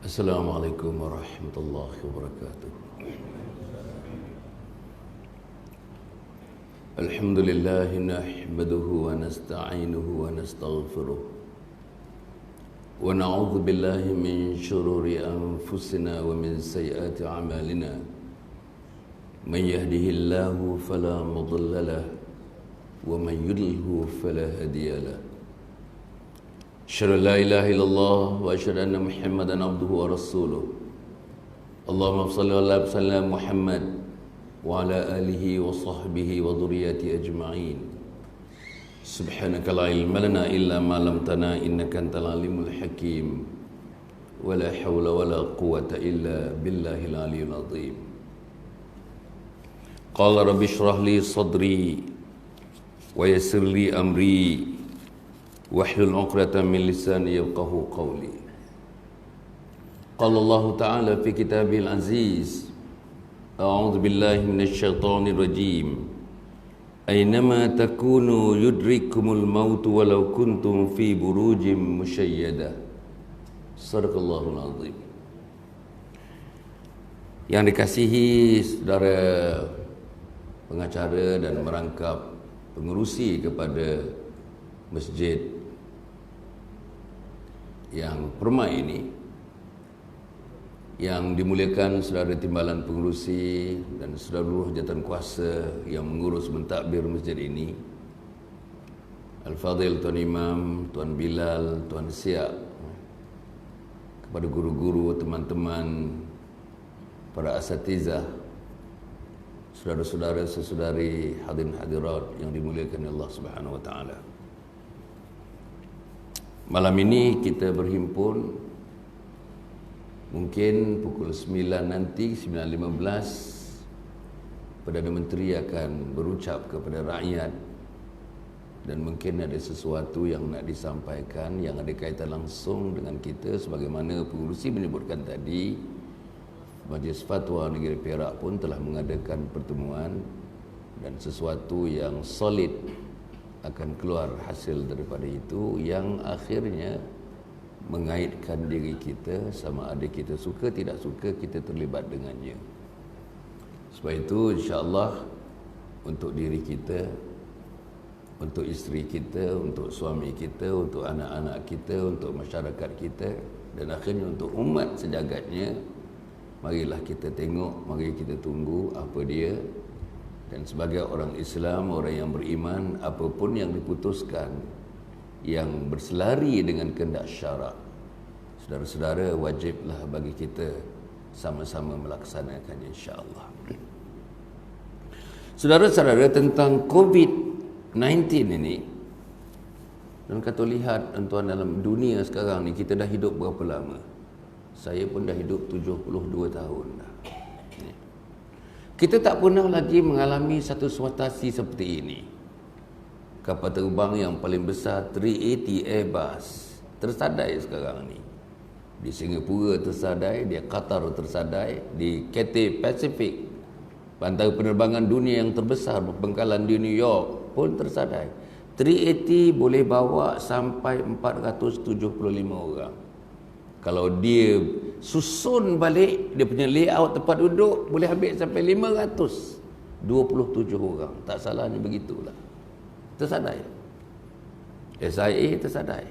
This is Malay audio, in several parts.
Assalamualaikum warahmatullahi wabarakatuh. Alhamdulillah nahmaduhu wa nasta'inuhu wa nastaghfiruh wa na'udzu billahi min shururi anfusina wa min sayyiati a'malina. Man yahdihillahu fala mudilla lahu wa man yudlilhu fala hadiya lahu. Asyhadu an la ilaha illallah wa asyhadu anna Muhammadan abduhu wa rasuluh. Allahumma shalli ala sayyidina Muhammad wa ala alihi wa sahbihi wa dhurriyyati ajma'in. Subhanaka la ilma lana illa ma 'allamtana innaka antal alimul hakim. Wa la hawla wa la quwwata illa billahil aliyyil azim. Qala rabbi shrah li sadri wa yassir li amri wahlul 'uqdatam min lisani yafqahu qawli. Qala Allah Ta'ala fi kitabil aziz, a'udzu billahi minasy syaithanir rajim. Aynama takunu yudrikumul maut walau kuntum fi burujim musyayyadah. Shadaqallahul azim. Yang dikasihi saudara pengacara dan merangkap pengerusi kepada masjid yang permai ini, yang dimuliakan saudara timbalan pengerusi dan seluruh jawatan kuasa yang mengurus mentadbir masjid ini, Al-Fadhil Tuan Imam, Tuan Bilal, Tuan Siap, kepada guru-guru, teman-teman, para asatizah, saudara-saudara, sesaudari, hadirin hadirat yang dimuliakan Allah Subhanahu wa taala. Malam ini kita berhimpun mungkin pukul 9 nanti, 9.15 Perdana Menteri akan berucap kepada rakyat dan mungkin ada sesuatu yang nak disampaikan yang ada kaitan langsung dengan kita. Sebagaimana pengurusi menyebutkan tadi, Majlis Fatwa Negeri Perak pun telah mengadakan pertemuan dan sesuatu yang solid akan keluar hasil daripada itu yang akhirnya mengaitkan diri kita, sama ada kita suka tidak suka kita terlibat dengannya. Sebab itu insya-Allah untuk diri kita, untuk isteri kita, untuk suami kita, untuk anak-anak kita, untuk masyarakat kita dan akhirnya untuk umat sejagatnya, marilah kita tengok, mari kita tunggu apa dia. Dan sebagai orang Islam, orang yang beriman, apapun yang diputuskan yang berselari dengan kehendak syarak, saudara-saudara, wajiblah bagi kita sama-sama melaksanakannya insya-Allah. Saudara-saudara, tentang COVID-19 ini, dan kata lihat tuan dalam dunia sekarang ni, kita dah hidup berapa lama? Saya pun dah hidup 72 tahun dah. Kita tak pernah lagi mengalami satu situasi seperti ini. Kapal terbang yang paling besar 380 Airbus tersadai sekarang ni. Di Singapura tersadai, di Qatar tersadai, di Cathay Pacific, bandar penerbangan dunia yang terbesar berpangkalan di New York pun tersadai. 380 boleh bawa sampai 475 orang. Kalau dia susun balik dia punya layout tempat duduk, boleh ambil sampai 527 orang. Tak salahnya begitulah. Tersadai. SIA tersadai.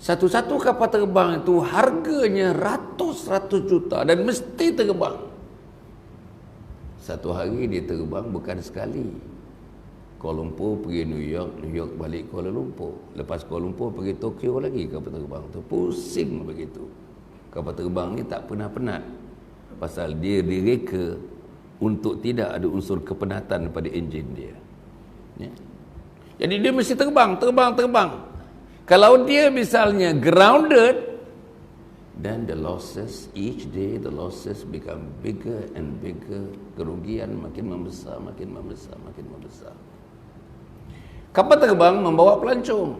Satu-satu kapal terbang itu harganya ratus-ratus juta dan mesti terbang. Satu hari dia terbang bukan sekali. Kuala Lumpur pergi New York, New York balik Kuala Lumpur. Lepas Kuala Lumpur pergi Tokyo lagi kapal terbang tu. Pusing begitu. Kapal terbang ni tak pernah penat. Pasal dia direka untuk tidak ada unsur kepenatan pada enjin dia. Ya. Jadi dia mesti terbang. Kalau dia misalnya grounded, then the losses, each day the losses become bigger and bigger. Kerugian makin membesar. Kapal terbang membawa pelancong.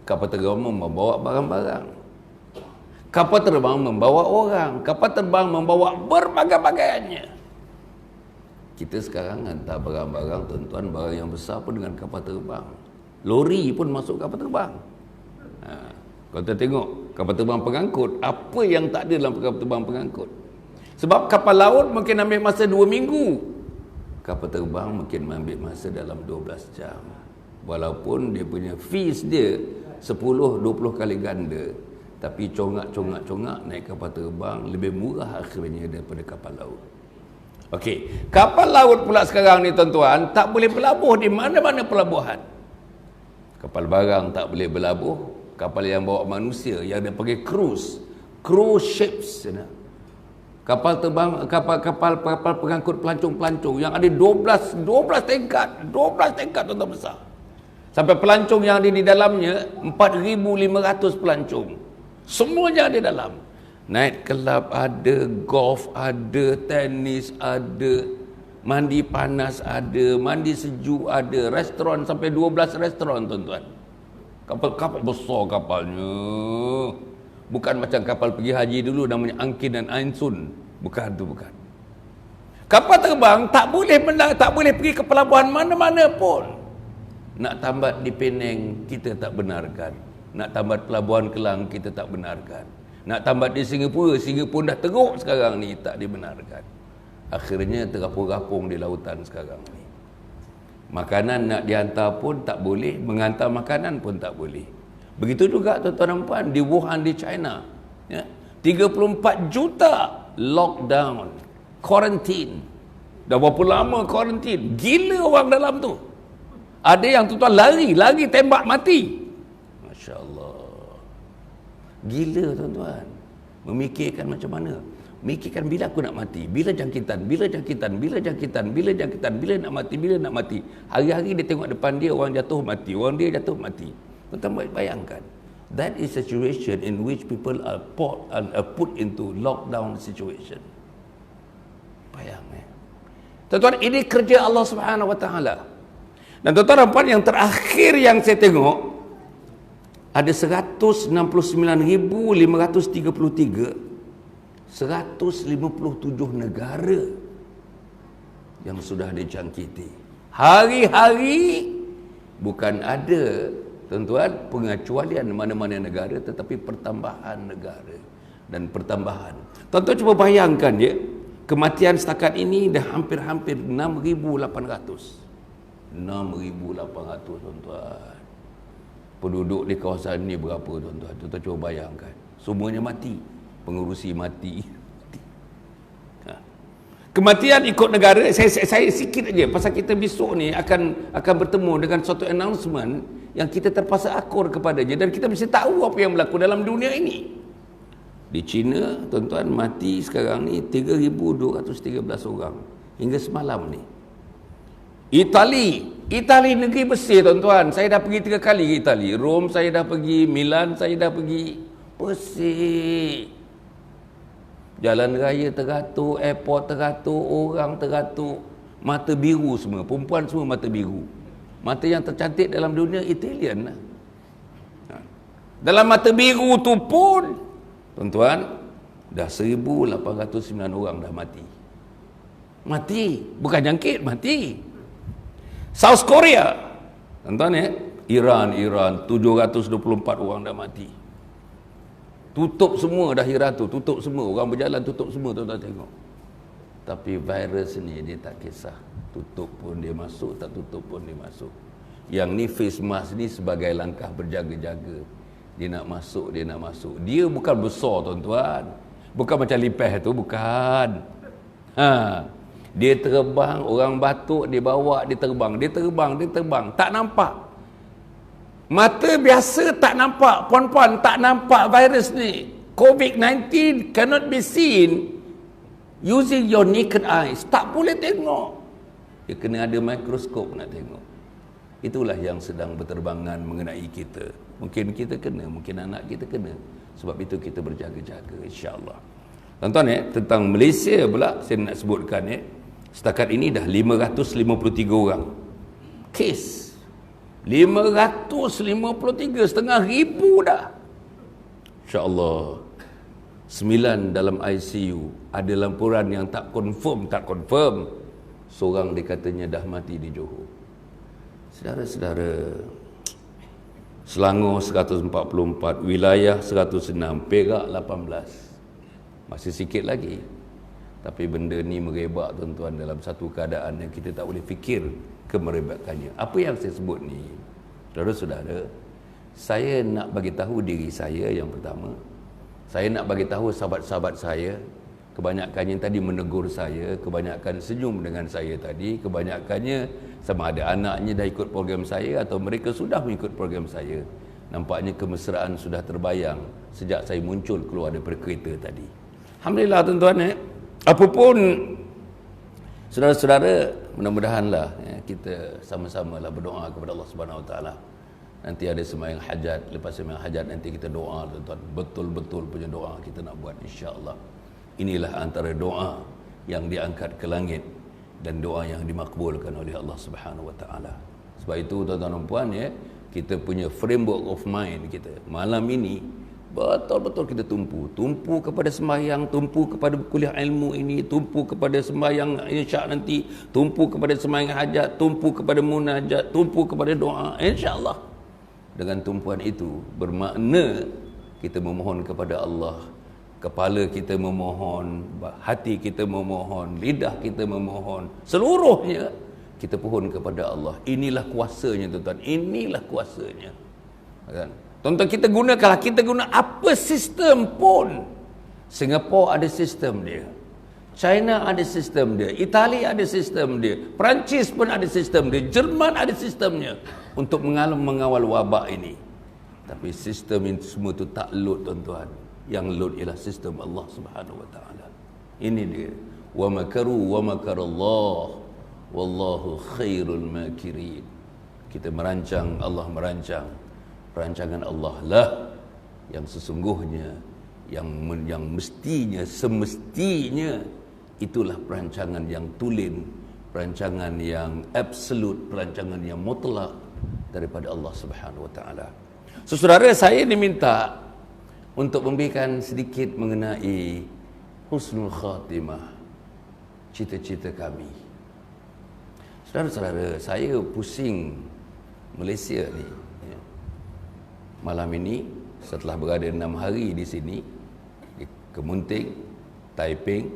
Kapal terbang membawa barang-barang. Kapal terbang membawa orang. Kapal terbang membawa berbagai-bagainya. Kita sekarang hantar barang-barang, tuan-tuan, barang yang besar pun dengan kapal terbang. Lori pun masuk kapal terbang. Kalau kita tengok kapal terbang pengangkut, apa yang tak ada dalam kapal terbang pengangkut? Sebab kapal laut mungkin ambil masa 2 minggu. Kapal terbang mungkin ambil masa dalam 12 jam. Walaupun dia punya fees dia 10-20 kali ganda. Tapi congak naik kapal terbang lebih murah akhirnya daripada kapal laut. Okey, kapal laut pula sekarang ni tuan-tuan tak boleh berlabuh di mana-mana pelabuhan. Kapal barang tak boleh berlabuh, kapal yang bawa manusia yang dia panggil cruise ships, kapal terbang, kapal pengangkut pelancong-pelancong yang ada 12 tingkat tuan-tuan besar. Sampai pelancong yang ada di dalamnya 4,500 pelancong. Semuanya ada dalam. Night club ada, golf ada, tenis ada, mandi panas ada, mandi sejuk ada, restoran sampai 12 restoran tuan-tuan. Kapal besar kapalnya. Bukan macam kapal pergi haji dulu namanya Angkin dan Ainsun. Bukan. Kapal terbang tak boleh pergi ke pelabuhan mana-mana pun. Nak tambat di Penang kita tak benarkan. Nak tambat pelabuhan Kelang kita tak benarkan. Nak tambat di Singapura dah teruk sekarang ni, tak dibenarkan. Akhirnya terapung-rapung di lautan sekarang ni. Makanan nak dihantar pun tak boleh, menghantar makanan pun tak boleh. Begitu juga tuan-tuan dan puan di Wuhan di China, ya, 34 juta lockdown, quarantine. Dah berapa lama quarantine? Gila orang dalam tu. Ada yang tuan-tuan lari tembak mati. Masya Allah. Gila tuan-tuan. Memikirkan macam mana? Mikirkan bila aku nak mati, bila jangkitan, bila nak mati. Hari-hari dia tengok depan dia orang jatuh mati, orang dia jatuh mati. Tuan-tuan bayangkan. That is a situation in which people are put into lockdown situation. Bayang. Tuan-tuan, ini kerja Allah Subhanahu Wa Taala. Dan tuan-tuan yang terakhir yang saya tengok ada 169,533 157 negara yang sudah dijangkiti. Hari-hari bukan ada tuan-tuan pengecualian mana-mana negara, tetapi pertambahan negara dan pertambahan. Tuan-tuan cuba bayangkan ya, kematian setakat ini dah hampir-hampir 6,800. 6,800 tuan-tuan. Penduduk di kawasan ni berapa tuan-tuan? Tuan-tuan cuba bayangkan. Semuanya mati. Pengurusi mati. Kematian ikut negara, saya sikit aja pasal kita besok ni akan bertemu dengan suatu announcement yang kita terpaksa akur kepadanya dan kita mesti tahu apa yang berlaku dalam dunia ini. Di China, tuan-tuan, mati sekarang ni 3,213 orang hingga semalam ni. Itali negeri bersih tuan-tuan. Saya dah pergi 3 kali ke Itali. Rom saya dah pergi, Milan saya dah pergi. Bersih. Jalan raya teratur, airport teratur, orang teratur. Mata biru semua, perempuan semua mata biru. Mata yang tercantik dalam dunia Italian lah. Dalam mata biru tu pun tuan-tuan, dah 1,809 orang dah mati. Mati, bukan jangkit, mati. South Korea, tuan-tuan ya, Iran 724 orang dah mati. Tutup semua dah Iran tu, tutup semua, orang berjalan tutup semua, tuan-tuan tengok. Tapi virus ni dia tak kisah, tutup pun dia masuk, tak tutup pun dia masuk. Yang ni face mask ni sebagai langkah berjaga-jaga. Dia nak masuk. Dia bukan besar tuan-tuan, bukan macam lipeh tu, bukan. Dia terbang, orang batuk, dia bawa, dia terbang, tak nampak. Mata biasa tak nampak, puan-puan, tak nampak virus ni. COVID-19 cannot be seen using your naked eyes. Tak boleh tengok. Dia kena ada mikroskop nak tengok. Itulah yang sedang berterbangan mengenai kita. Mungkin kita kena, mungkin anak kita kena. Sebab itu kita berjaga-jaga, insya-Allah. Tuan-tuan tentang Malaysia pula saya nak sebutkan setakat ini dah 553 orang kes. 553, setengah ribu dah. InsyaAllah. 9 dalam ICU. Ada laporan yang tak confirm. Seorang dikatanya dah mati di Johor. Saudara-saudara, Selangor 144, wilayah 106, Perak 18. Masih sikit lagi. Tapi benda ni merebak tuan-tuan dalam satu keadaan yang kita tak boleh fikir kemerebakannya. Apa yang saya sebut ni, saudara-saudara, saya nak bagi tahu diri saya yang pertama. Saya nak bagi tahu sahabat-sahabat saya, kebanyakannya tadi menegur saya, kebanyakan senyum dengan saya tadi, kebanyakannya sama ada anaknya dah ikut program saya atau mereka sudah mengikut program saya. Nampaknya kemesraan sudah terbayang sejak saya muncul keluar daripada kereta tadi. Alhamdulillah tuan-tuan, apapun saudara-saudara, mudah-mudahanlah kita sama-samalah berdoa kepada Allah Subhanahu Wa Taala. Nanti ada sembahyang hajat, lepas sembahyang hajat nanti kita doa tuan-tuan. Betul-betul punya doa kita nak buat insya-Allah. Inilah antara doa yang diangkat ke langit dan doa yang dimakbulkan oleh Allah Subhanahu Wa Taala. Sebab itu tuan-tuan dan puan, kita punya framework of mind kita malam ini betul-betul kita tumpu kepada sembahyang, tumpu kepada kuliah ilmu ini, tumpu kepada sembahyang insya nanti, tumpu kepada sembahyang hajat, tumpu kepada munajat, tumpu kepada doa insya-Allah. Dengan tumpuan itu bermakna kita memohon kepada Allah, kepala kita memohon, hati kita memohon, lidah kita memohon, seluruhnya kita pohon kepada Allah. Inilah kuasanya tuan-tuan, inilah kuasanya. Kan? Tuan-tuan, kita guna apa sistem pun. Singapura ada sistem dia, China ada sistem dia, Itali ada sistem dia, Perancis pun ada sistem dia, Jerman ada sistemnya untuk mengawal wabak ini. Tapi sistem ini semua tu tak load tuan-tuan. Yang load ialah sistem Allah Subhanahu Wa Taala. Ini dia. Wa makaru wa makarallah wallahu khairul makirin. Kita merancang, Allah merancang. Perancangan Allah lah yang sesungguhnya, yang mestinya, semestinya itulah perancangan yang tulen, perancangan yang absolut, perancangan yang mutlak daripada Allah Subhanahu Wa Taala. Saudara, saya diminta untuk memberikan sedikit mengenai husnul khatimah, cita-cita kami. Saudara-saudara, saya pusing Malaysia ni. Malam ini setelah berada 6 hari di sini, di Kemunting, Taiping,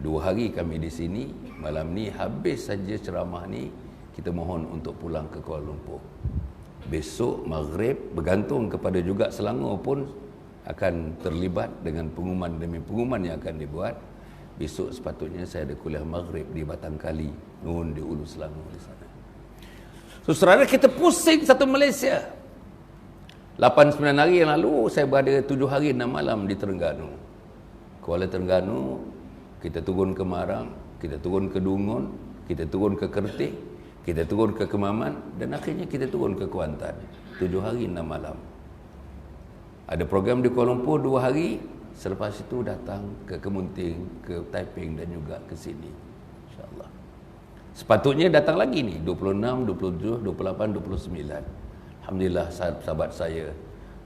2 hari kami di sini. Malam ni habis saja ceramah ni, kita mohon untuk pulang ke Kuala Lumpur. Besok maghrib, bergantung kepada juga Selangor pun akan terlibat dengan pengumuman demi pengumuman yang akan dibuat. Besok sepatutnya saya ada kuliah maghrib di Batang Kali, Nun di Ulu Selangor di sana. So, saudara, kita pusing satu Malaysia. 8-9 hari yang lalu saya berada 7 hari 6 malam di Terengganu. Kuala Terengganu, kita turun ke Marang, kita turun ke Dungun, kita turun ke Kertih, kita turun ke Kemaman, dan akhirnya kita turun ke Kuantan. 7 hari 6 malam. Ada program di Kuala Lumpur 2 hari, selepas itu datang ke Kemunting, ke Taiping dan juga ke sini. InsyaAllah. Sepatutnya datang lagi ni, 26, 27, 28, 29. Alhamdulillah, sahabat saya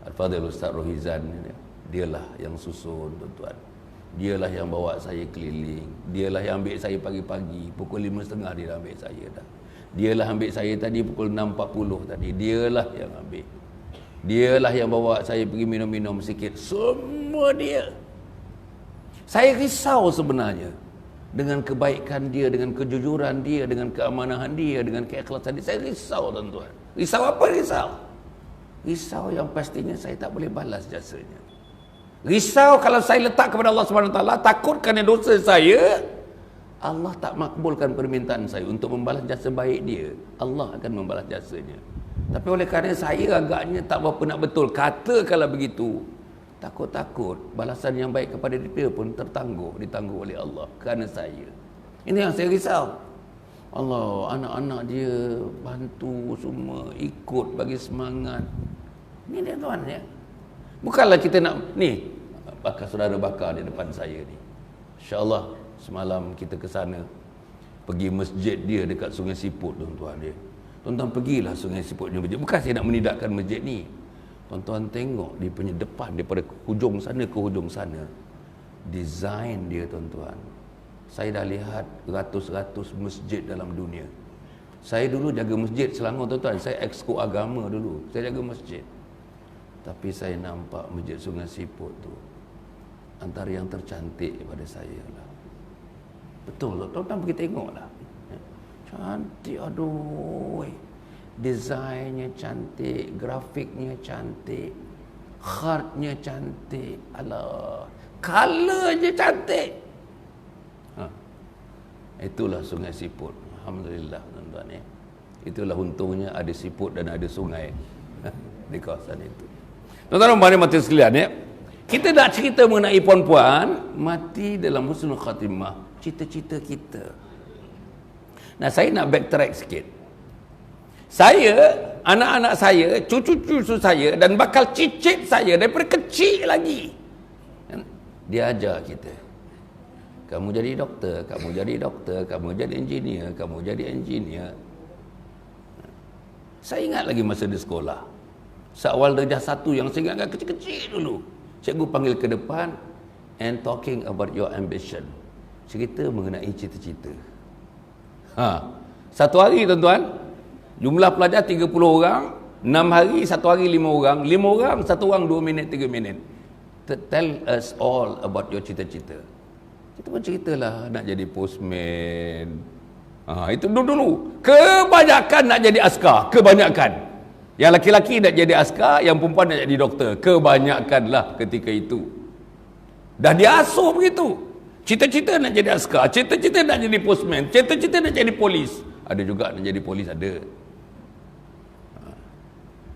Al-Fadhil Ustaz Rohizan, dialah yang susun tuan-tuan. Dialah yang bawa saya keliling. Dialah yang ambil saya pagi-pagi, pukul 5.30 dia dah ambil saya dah. Dialah ambil saya tadi pukul 6.40 tadi. Dialah yang ambil. Dialah yang bawa saya pergi minum-minum sikit. Semua dia. Saya risau sebenarnya dengan kebaikan dia, dengan kejujuran dia, dengan keamanahan dia, dengan keikhlasan dia. Saya risau tuan-tuan. Risau apa risau? Risau yang pastinya saya tak boleh balas jasanya. Risau kalau saya letak kepada Allah Subhanahu Wa Taala, takut kerana dosa saya, Allah tak makbulkan permintaan saya untuk membalas jasa baik dia. Allah akan membalas jasanya. Tapi oleh kerana saya agaknya tak berapa nak betul, katakanlah begitu, takut-takut balasan yang baik kepada dia pun ditangguh oleh Allah kerana saya. Ini yang saya risau. Allah, anak-anak dia bantu semua, ikut bagi semangat. Ini dia tuan ya. Bukanlah kita nak ni, bakal saudara bakar di depan saya ni. InsyaAllah semalam kita ke sana, pergi masjid dia dekat Sungai Siput tuan-tuan dia. Tuan-tuan pergilah Sungai Siput ni masjid. Bukan saya nak menidakkan masjid ni. Tuan-tuan tengok dia punya depan, daripada hujung sana ke hujung sana. Design dia tuan-tuan. Saya dah lihat ratus-ratus masjid dalam dunia. Saya dulu jaga masjid Selangor tuan-tuan. Saya exco agama dulu. Saya jaga masjid. Tapi saya nampak Masjid Sungai Siput tu antara yang tercantik pada saya lah. Betul tak? Tuan-tuan pergi tengok lah. Cantik, aduh. Desainnya cantik, grafiknya cantik, khartnya cantik, alah, colornya cantik. Itulah Sungai Siput. Alhamdulillah tuan-tuan ya. Itulah untungnya ada siput dan ada sungai di kawasan itu. Tuan-tuan dan mati sekalian ya. Kita nak cerita mengenai puan-puan mati dalam husnul khatimah, cita-cita kita. Nah, saya nak backtrack sikit. Saya, anak-anak saya, cucu-cucu saya dan bakal cicit saya daripada kecil lagi, dia ajar kita, kamu jadi doktor, kamu jadi doktor, kamu jadi engineer, kamu jadi engineer. Saya ingat lagi masa di sekolah, seawal darjah 1 yang saya ingatkan kecil-kecil dulu, cikgu panggil ke depan, and talking about your ambition, cerita mengenai cita-cita. Satu hari tuan-tuan, jumlah pelajar 30 orang, 6 hari, 1 hari 5 orang, 5 orang, 1 orang 2 minit, 3 minit. Tell us all about your cita-cita. Kita pun ceritalah nak jadi postman. Itu dulu. Kebanyakan nak jadi askar, kebanyakan. Yang laki-laki nak jadi askar, yang perempuan nak jadi doktor. Kebanyakanlah ketika itu. Dah diasuh begitu. Cita-cita nak jadi askar, cita-cita nak jadi postman, cita-cita nak jadi polis. Ada juga nak jadi polis, ada.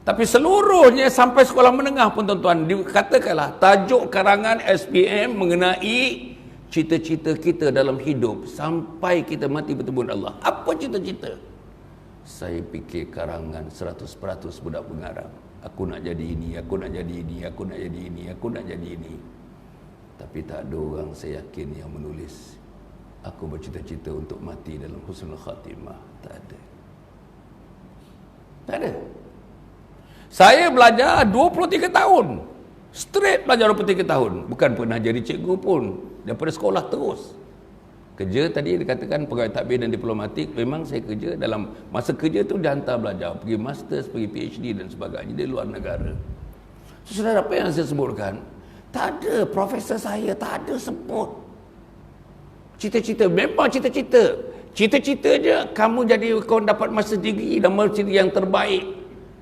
Tapi seluruhnya sampai sekolah menengah pun tuan-tuan, dikatakanlah tajuk karangan SPM mengenai cita-cita kita dalam hidup sampai kita mati bertemu dengan Allah. Apa cita-cita? Saya fikir karangan 100% budak pengarang. Aku nak jadi ini, aku nak jadi ini, aku nak jadi ini, aku nak jadi ini. Tapi tak ada orang saya yakin yang menulis aku bercita-cita untuk mati dalam husnul khatimah. Tak ada. Tak ada. Saya belajar 23 tahun. Straight belajar 23 tahun. Bukan pernah jadi cikgu pun. Daripada sekolah terus. Kerja tadi dikatakan pegawai tadbir dan diplomatik. Memang saya kerja dalam masa kerja tu dihantar belajar. Pergi masters, pergi PhD dan sebagainya di luar negara. So, saudara, apa yang saya sebutkan? Tak ada. Profesor saya tak ada sebut cita-cita. Memang cita-cita. Cita-cita je kamu jadi, kau dapat master degree dan master degree yang terbaik.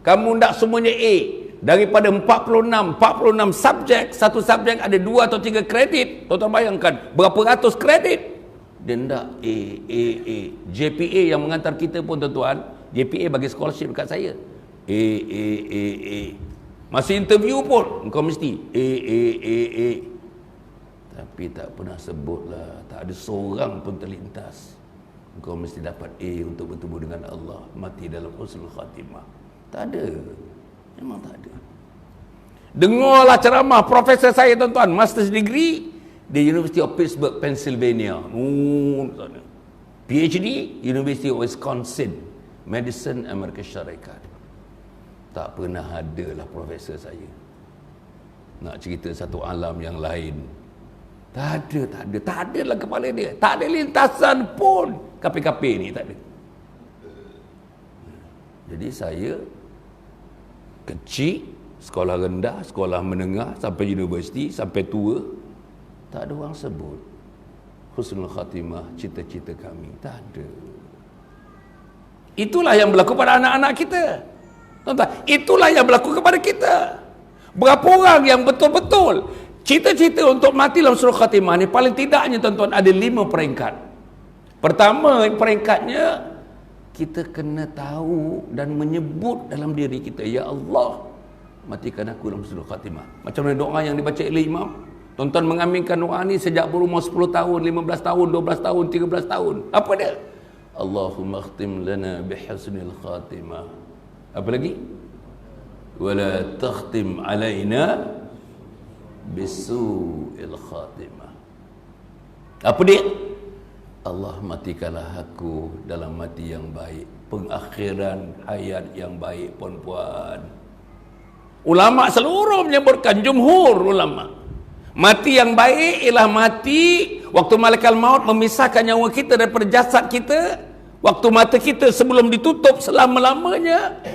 Kamu nak semuanya A. Daripada 46 subjek, satu subjek ada 2 atau 3 kredit. Tuan-tuan bayangkan berapa ratus kredit. Dia nak A. JPA yang mengantar kita pun tuan-tuan, JPA bagi scholarship dekat saya. A. Masa interview pun kau mesti A. Tapi tak pernah sebutlah, tak ada seorang pun terlintas kau mesti dapat A untuk bertemu dengan Allah, mati dalam husnul khatimah. Tak ada. Memang tak ada. Dengarlah ceramah profesor saya tuan-tuan, master's degree di University of Pittsburgh, Pennsylvania. PhD University of Wisconsin, Medicine, Amerika Syarikat. Tak pernah ada lah profesor saya nak cerita satu alam yang lain. Tak ada lah kepala dia. Tak ada lintasan pun. KP-KP ni tak ada. Jadi saya kecil, sekolah rendah, sekolah menengah, sampai universiti, sampai tua, tak ada orang sebut husnul khatimah, cita-cita kami. Tak ada. Itulah yang berlaku pada anak-anak kita. Tuan-tuan, itulah yang berlaku kepada kita. Berapa orang yang betul-betul cita-cita untuk mati dalam husnul khatimah ni, paling tidaknya tuan-tuan ada 5 peringkat. Pertama peringkatnya, kita kena tahu dan menyebut dalam diri kita, ya Allah, matikan aku dalam husnul khatimah. Macam mana doa yang dibaca oleh imam? Tuan-tuan mengaminkan doa ni sejak berumur 10 tahun, 15 tahun, 12 tahun, 13 tahun. Apa dia? Allahumma khtim lana bihusnil khatimah. Apa lagi? Wala takhtim alaina bisu'il khatimah. Apa dia? Allah, matikanlah aku dalam mati yang baik, pengakhiran hayat yang baik, puan-puan. Ulama seluruh menyebutkan, jumhur ulama, mati yang baik ialah mati waktu malaikat maut memisahkan nyawa kita daripada jasad kita, waktu mata kita sebelum ditutup selama-lamanya.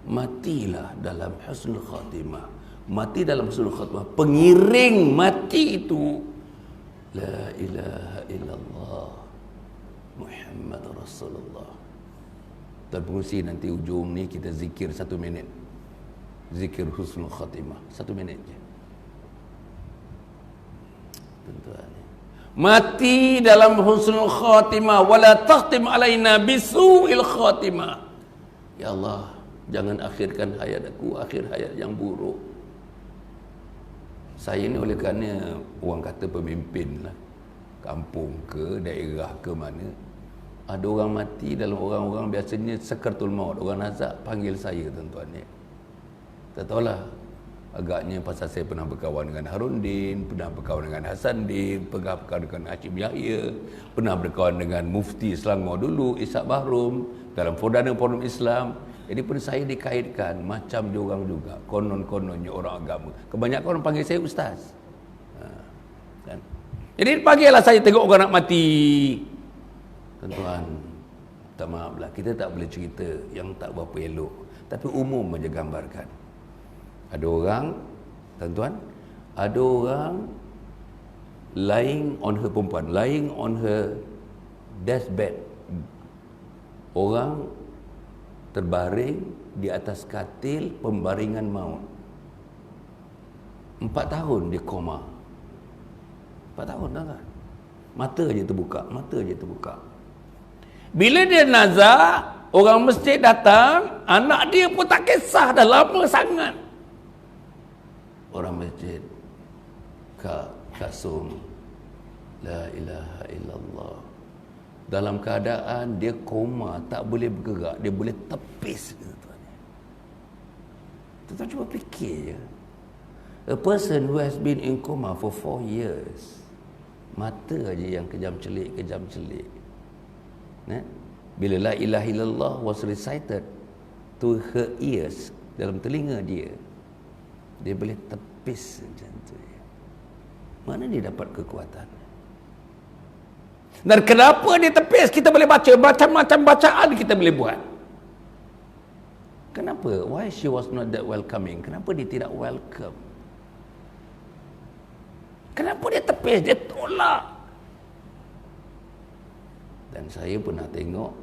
Matilah dalam husnul khatimah, Mati dalam husnul khatimah. Pengiring mati itu la ilaha illallah Muhammad Rasulullah. Dan pengurusi nanti ujung ni kita zikir 1 minit. Zikir husnul khatimah 1 minit je. Tuan-tuan, mati dalam husnul khatimah, wala takhtim alaina bisu'il khatimah. Ya Allah, jangan akhirkan hayat aku akhir hayat yang buruk. Saya ni oleh kerana orang kata pemimpin lah, kampung ke daerah ke mana, ada orang mati dalam orang-orang biasanya sakaratul maut, orang nazak panggil saya, tuan-tuan ni. Tak tahulah, agaknya pasal saya pernah berkawan dengan Harun Din, pernah berkawan dengan Hasan Din, pernah berkawan dengan Hashim Yahya, pernah berkawan dengan Mufti Selangor dulu, Ishak Bahrum, dalam forum Islam. Jadi pun saya dikaitkan macam diorang juga, konon-kononnya orang agama. Kebanyakan orang panggil saya ustaz. Kan? Jadi pagilah saya tengok orang nak mati. Tuan-tuan, tak maaflah, kita tak boleh cerita yang tak berapa elok, tapi umum saja gambarkan. Ada orang, tuan-tuan, ada orang lying on her, perempuan lying on her deathbed. Orang terbaring di atas katil pembaringan maut. 4 tahun dia koma. 4 tahun dah kan. Mata je terbuka, mata je terbuka. Bila dia nazak, orang masjid datang, anak dia pun tak kisah, dah lama sangat. Orang masjid, Kak Sum, la ilaha illallah. Dalam keadaan dia koma, tak boleh bergerak, dia boleh tepis. Tuan-tuan cuba fikir je. A person who has been in coma for 4 years, mata aja yang kejam-celik. Bila la ilaha illallah was recited to her ears, dalam telinga dia, dia boleh tepis macam tu. Mana dia dapat kekuatan? Dan kenapa dia tepis? Kita boleh baca macam-macam bacaan, kita boleh buat. Kenapa? Why she was not that welcoming? Kenapa dia tidak welcome? Kenapa dia tepis? Dia tolak. Dan saya pernah tengok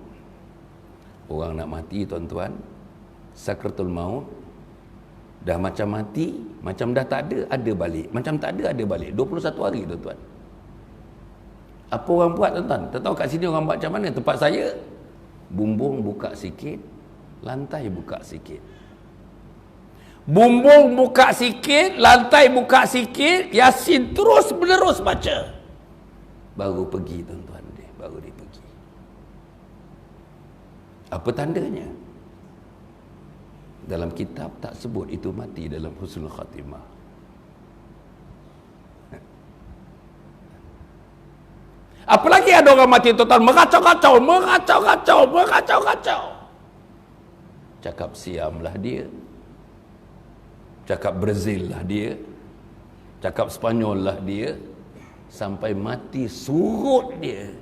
orang nak mati, tuan-tuan, sakaratul maut, dah macam mati, macam dah tak ada balik, macam tak ada balik. 21 hari, tuan-tuan. Apa orang buat, tuan-tuan? Tak tahu kat sini orang buat macam mana. Tempat saya, bumbung buka sikit, lantai buka sikit. Bumbung buka sikit, lantai buka sikit, Yasin terus menerus baca. Baru pergi, tuan-tuan dia, baru dia pergi. Apa tandanya? Dalam kitab tak sebut itu mati dalam husnul khatimah. Apalagi ada orang mati, tuan-tuan, mengacau-kacau. Cakap Siam lah dia, cakap Brazil lah dia, cakap Spanyol lah dia, sampai mati surut dia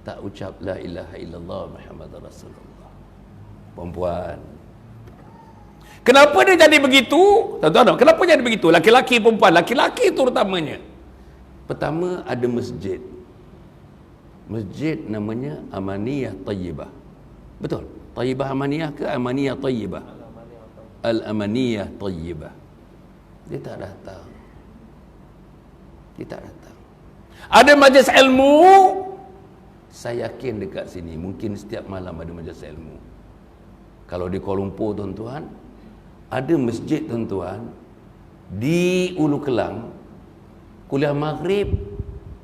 tak ucap la ilaha illallah Muhammad Rasulullah. Perempuan, kenapa dia jadi begitu? Tuan-tuan, kenapa jadi begitu? Laki-laki, perempuan, laki-laki terutamanya. Pertama, ada masjid. Masjid namanya Amaniyah Tayyibah. Betul? Tayyibah Amaniyah ke Amaniyah Tayyibah? Al-Amaniyah Tayyibah. Dia tak datang. Dia tak datang. Ada majlis ilmu. Saya yakin dekat sini mungkin setiap malam ada majlis ilmu. Kalau di Kuala Lumpur, tuan-tuan, ada masjid, tuan-tuan, di Ulu Kelang, kuliah maghrib,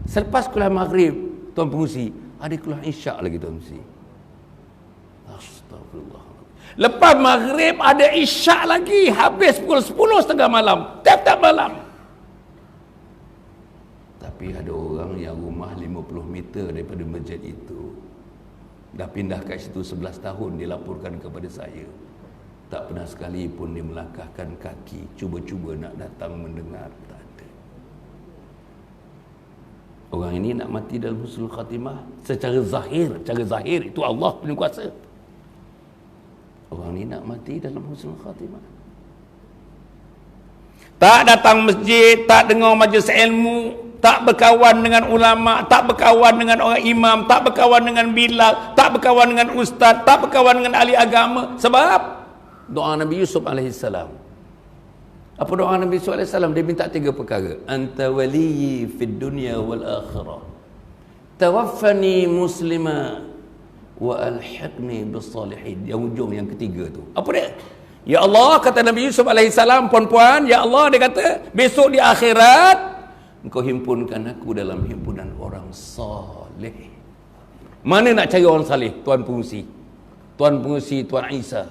selepas kuliah maghrib, tuan pengurusi, ada kuliah isyak lagi, tuan pengurusi. Astagfirullah. Lepas maghrib ada isyak lagi, habis pukul 10.30 malam, tiap-tiap malam. Tapi ada orang yang rumah 50 meter daripada masjid itu, dah pindah kat situ 11 tahun, dia laporkan kepada saya. Tak pernah sekali pun dia melangkahkan kaki, cuba-cuba nak datang mendengar. Tak ada. Orang ini nak mati dalam husnul khatimah secara zahir. Secara zahir itu Allah punya kuasa. Orang ini nak mati dalam husnul khatimah. Tak datang masjid, tak dengar majlis ilmu, tak berkawan dengan ulama, tak berkawan dengan orang imam, tak berkawan dengan bilal, tak berkawan dengan ustaz, tak berkawan dengan ahli agama. Sebab doa Nabi Yusuf alaihissalam. Apa doa Nabi Yusuf alaihissalam? Dia minta 3 perkara. Anta waliyyi fid dunya wal akhirah. Tawaffani muslima wa alhiqni bis salihin. Yang ujung yang ketiga tu. Apa dia? Ya Allah, kata Nabi Yusuf alaihissalam, puan-puan, ya Allah, dia kata, besok di akhirat engkau himpunkan aku dalam himpunan orang saleh. Mana nak cari orang saleh, Tuan Pengurusi? Tuan Pengurusi, Tuan Isa.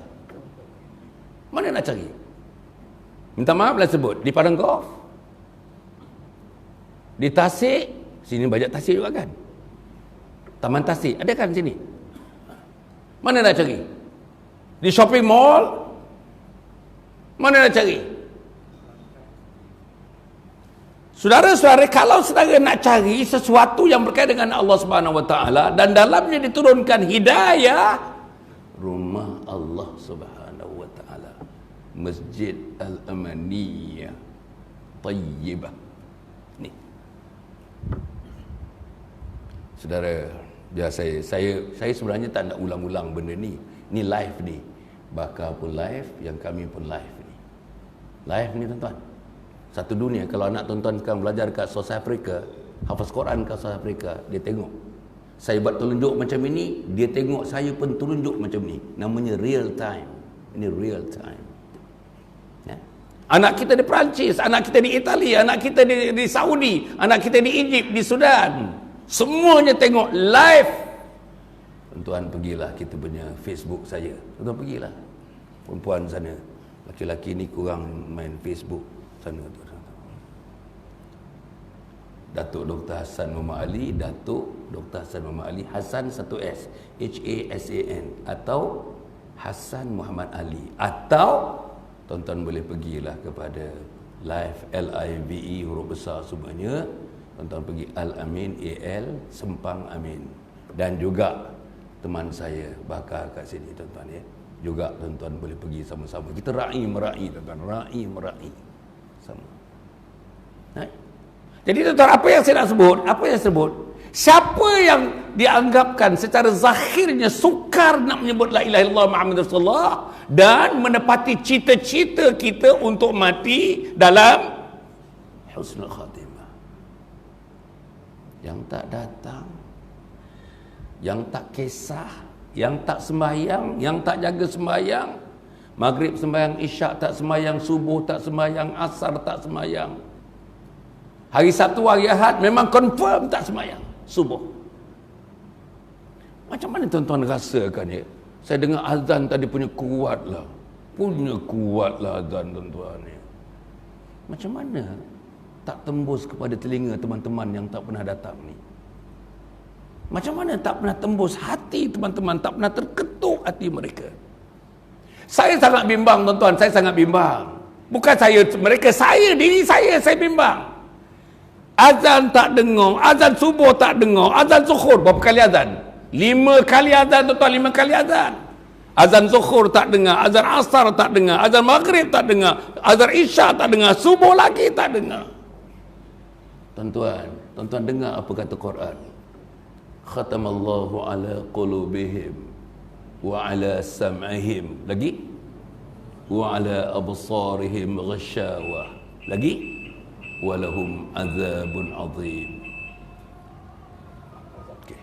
Mana nak cari? Minta maaf lah sebut, di Padang Golf, di Tasik, sini banyak Tasik juga kan? Taman Tasik, ada kan sini? Mana nak cari? Di shopping mall, mana nak cari? Saudara-saudara, kalau saudara nak cari sesuatu yang berkaitan dengan Allah Subhanahu Wa Taala dan dalamnya diturunkan hidayah, rumah Allah Subhanahu Wa Taala, Masjid Al-Amaniyah Tayyibah. Ni, saudara, biar saya sebenarnya tak nak ulang-ulang benda ni. Ni live ni. Bakar pun live, yang kami pun live ni. Live ni tuan-tuan. Satu dunia. Kalau anak tuan-tuan sekarang belajar kat South Africa, hafaz Quran kat South Africa, dia tengok saya buat telunjuk macam ini, dia tengok saya pun telunjuk macam ni. Namanya real time. Ini real time. Ya? Anak kita di Perancis, anak kita di Italia, anak kita di Saudi, anak kita di Egypt, di Sudan, semuanya tengok live. Tuan-tuan pergilah kita punya Facebook saya. Tuan-tuan pergilah. Perempuan sana, laki-laki ni kurang main Facebook sana. Datuk Dr. Hassan Muhammad Ali, Datuk Dr. Hassan Muhammad Ali, Hassan 1S, H-A-S-A-N, atau Hassan Muhammad Ali, atau tuan-tuan boleh pergilah kepada live L-I-V-E huruf besar semuanya. Tuan-tuan pergi Al-Amin, A-L Sempang Amin, dan juga teman saya Bakar kat sini tuan-tuan ya. Juga tuan-tuan boleh pergi sama-sama. Kita ra'i-mera'i tuan-tuan, ra'i-mera'i sama. Hai? Jadi tuan-tuan, apa yang saya nak sebut? Apa yang saya sebut? Siapa yang dianggapkan secara zahirnya sukar nak menyebut la ilaha illallah Muhammad Rasulullah dan menepati cita-cita kita untuk mati dalam husnul khatimah, yang tak datang, yang tak kisah, yang tak sembahyang, yang tak jaga sembahyang, maghrib sembahyang, isyak tak sembahyang, subuh tak sembahyang, asar tak sembahyang, hari Sabtu, hari Ahad memang confirm tak sembahyang subuh. Macam mana tuan-tuan rasakan ya? Saya dengar azan tadi punya kuat lah azan tuan-tuan ya. Macam mana tak tembus kepada telinga teman-teman yang tak pernah datang ni? Macam mana tak pernah tembus hati teman-teman, tak pernah terketuk hati mereka? Saya sangat bimbang tuan-tuan, saya sangat bimbang. Bukan saya, mereka, diri saya bimbang. Azan tak dengar, azan subuh tak dengar, azan zuhur berapa kali azan? 5 kali azan tuan-tuan, 5 kali azan. Azan zuhur tak dengar, azan asar tak dengar, azan maghrib tak dengar, azan isyak tak dengar, subuh lagi tak dengar. Tuan-tuan dengar apa kata Quran? Khatamallahu ala qulubihim wa ala sam'ihim, lagi wa ala absarihim ghashawah, lagi walahum azabun azim. Okay.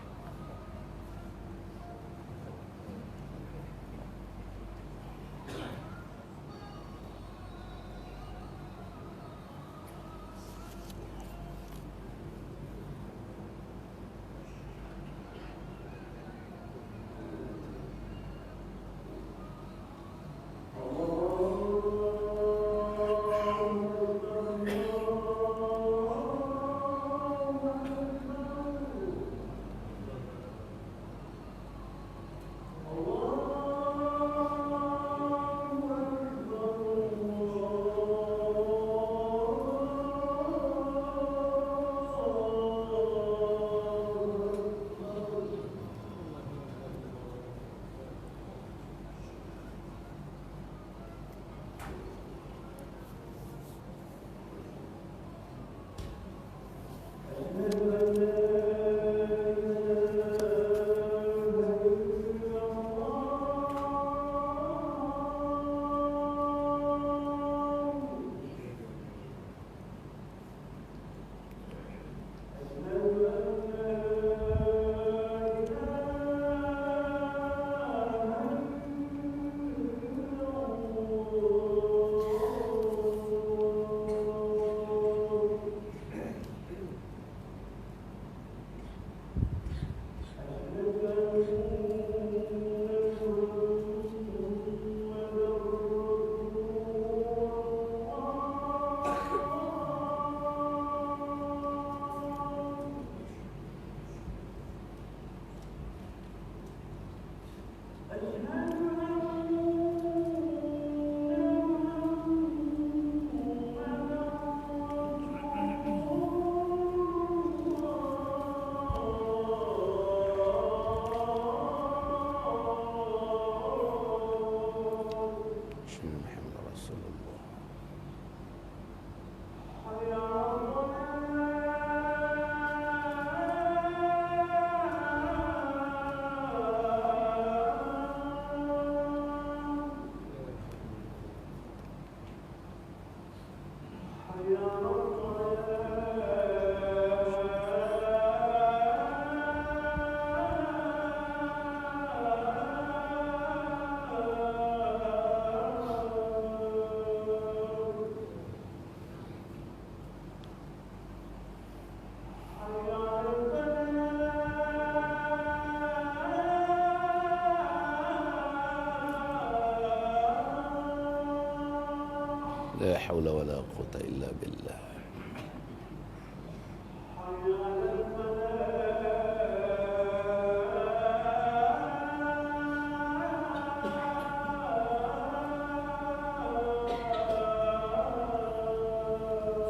haula wala quwwata illa billah.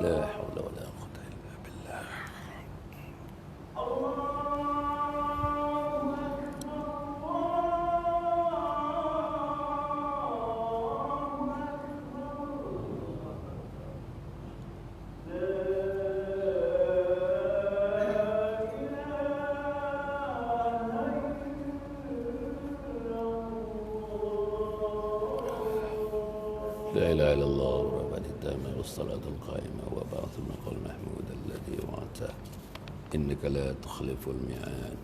La haula wala quwwata illa billah. لا إله إلا الله رب التامة والصلاة القائمة وبعث المقام المحمود الذي وعدته إنك لا تخلف الميعاد.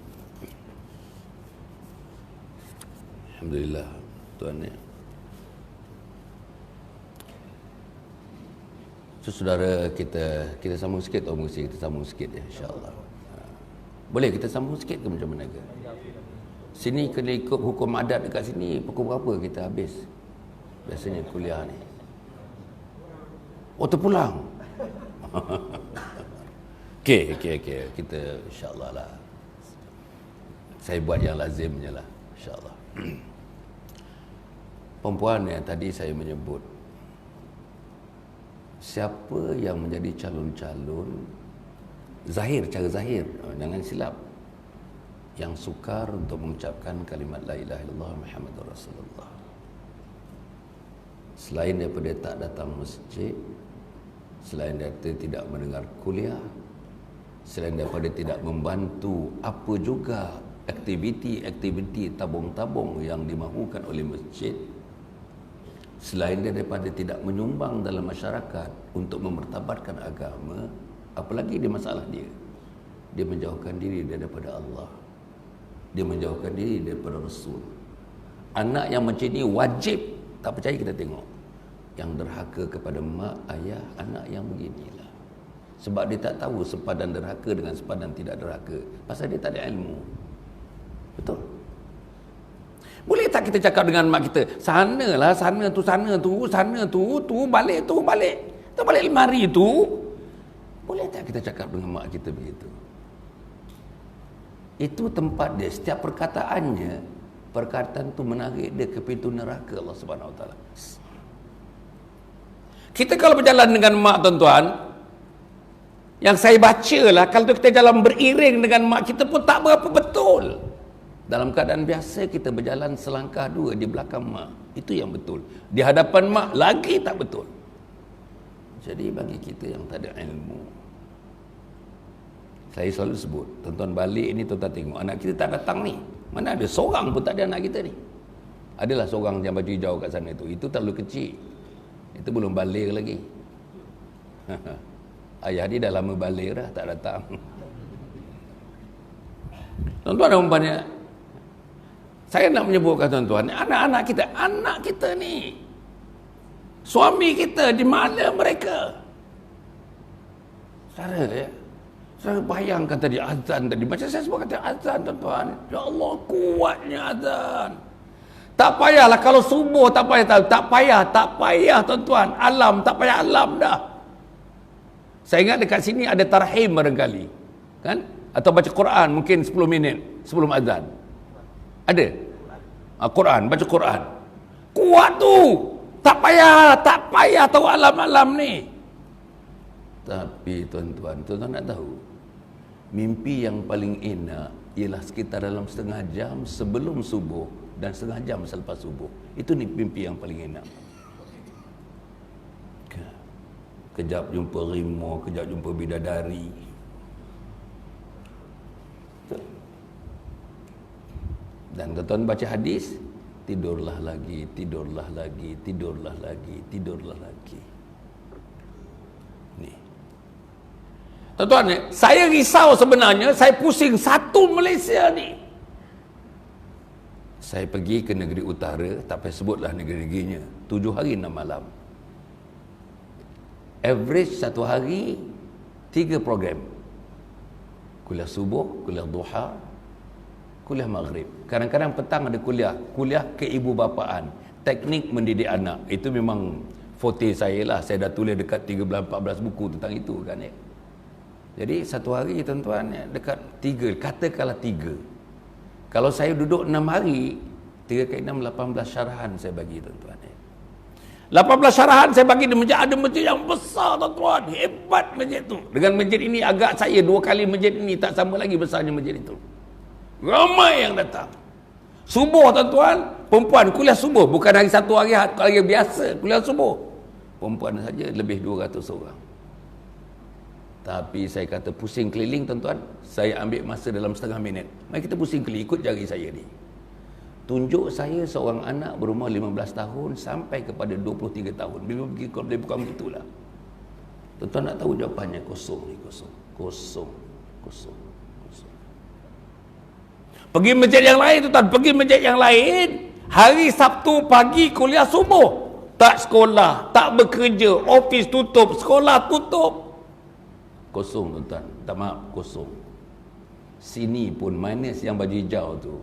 Alhamdulillah tuan ya. So, saudara kita sambung sikit atau mesti kita sambung sikit ya insya-Allah. Boleh kita sambung sikit ke macam mana ke? Sini kena ikut hukum adat dekat sini pukul berapa kita habis? Biasanya kuliah ni. Oh terpulang. Okey. Kita insya-Allah lah. Saya buat yang lazimnya lah insya-Allah. Perempuan yang tadi saya menyebut, siapa yang menjadi calon-calon cara zahir, jangan silap, yang sukar untuk mengucapkan kalimat la ilaha illallah Muhammadur Rasulullah, selain daripada tak datang masjid, selain daripada tidak mendengar kuliah, selain daripada tidak membantu apa juga aktiviti tabung-tabung yang dimahukan oleh masjid, selain daripada tidak menyumbang dalam masyarakat untuk memertabatkan agama, apalagi dia masalah dia menjauhkan diri daripada Allah, dia menjauhkan diri daripada Rasul. Anak yang macam ni wajib, tak percaya kita tengok, yang derhaka kepada mak, ayah, anak yang beginilah. Sebab dia tak tahu sepadan derhaka dengan sepadan tidak derhaka, pasal dia tak ada ilmu. Betul? Boleh tak kita cakap dengan mak kita, sana tu, balik. Tu balik lemari tu. Boleh tak kita cakap dengan mak kita begitu? Itu tempat dia, setiap perkataan tu menarik dia ke pintu neraka Allah Subhanahu Wa Taala. Kita kalau berjalan dengan mak tuan-tuan, yang saya baca lah, kalau kita jalan beriring dengan mak kita pun tak berapa betul. Dalam keadaan biasa kita berjalan selangkah dua di belakang mak, itu yang betul. Di hadapan mak lagi tak betul. Jadi bagi kita yang tak ada ilmu, saya selalu sebut, tuan-tuan balik ni tuan-tuan tengok anak kita tak datang ni, mana ada seorang pun tak ada anak kita ni. Adalah seorang yang baju hijau kat sana itu terlalu kecil, itu belum balik lagi. Ayah dia dah lama balik dah, tak datang. Tuan-tuan dan puan, saya nak menyebutkan tuan-tuan, anak kita ni, suami kita, di mana mereka? Saya bayangkan tadi azan tadi, macam saya sebut kata azan tuan-tuan, ya Allah kuatnya azan. Tak payahlah kalau subuh, tak payah tuan-tuan, alam, tak payah alam dah. Saya ingat dekat sini ada tarhim barangkali, kan? Atau baca Quran mungkin 10 minit sebelum azan. Ada? Quran, baca Quran. Kuat tu. Tak payah tahu alam-alam ni. Tapi tuan-tuan nak tahu, mimpi yang paling enak ialah sekitar dalam setengah jam sebelum subuh dan setengah jam selepas subuh. Itu ni mimpi yang paling enak. Kejap jumpa rimau, kejap jumpa bidadari. Dan tuan-tuan baca hadis, tidurlah lagi. Ni. Tuan-tuan, saya risau sebenarnya, saya pusing satu Malaysia ni. Saya pergi ke negeri utara, tak payah sebutlah negeri-negerinya, 7 hari 6 malam. Average satu hari 3 program. Kuliah subuh, kuliah duha, kuliah maghrib. Kadang-kadang petang ada kuliah keibubapaan, teknik mendidik anak. Itu memang forte saya lah. Saya dah tulis dekat 13-14 buku tentang itu kan ya. Jadi satu hari tuan-tuan dekat 3, katakanlah 3. Kalau saya duduk 6 hari, 3 kali 6, 18 syarahan saya bagi tuan-tuan ya. 18 syarahan saya bagi di masjid. Ada masjid yang besar tuan-tuan, hebat masjid tu. Dengan masjid ini agak saya 2 kali masjid ini, tak sama lagi besarnya masjid itu. Ramai yang datang. Subuh tuan-tuan, perempuan kuliah subuh, bukan hari satu hari biasa, kuliah subuh. Perempuan saja lebih 200 orang. Tapi saya kata pusing keliling tuan-tuan, saya ambil masa dalam setengah minit. Mari kita pusing keliling, ikut jari saya ni. Tunjuk saya seorang anak berumur 15 tahun sampai kepada 23 tahun. Bila pergi ke bukan begitulah. Tuan-tuan nak tahu jawapannya, kosong ni, kosong. Kosong. Kosong. Kosong. Pergi masjid yang lain tuan-tuan, pergi masjid yang lain. Hari Sabtu pagi kuliah subuh. Tak sekolah, tak bekerja, ofis tutup, sekolah tutup. Kosong tuan-tuan, tak maaf, kosong. Sini pun minus yang baju hijau tu,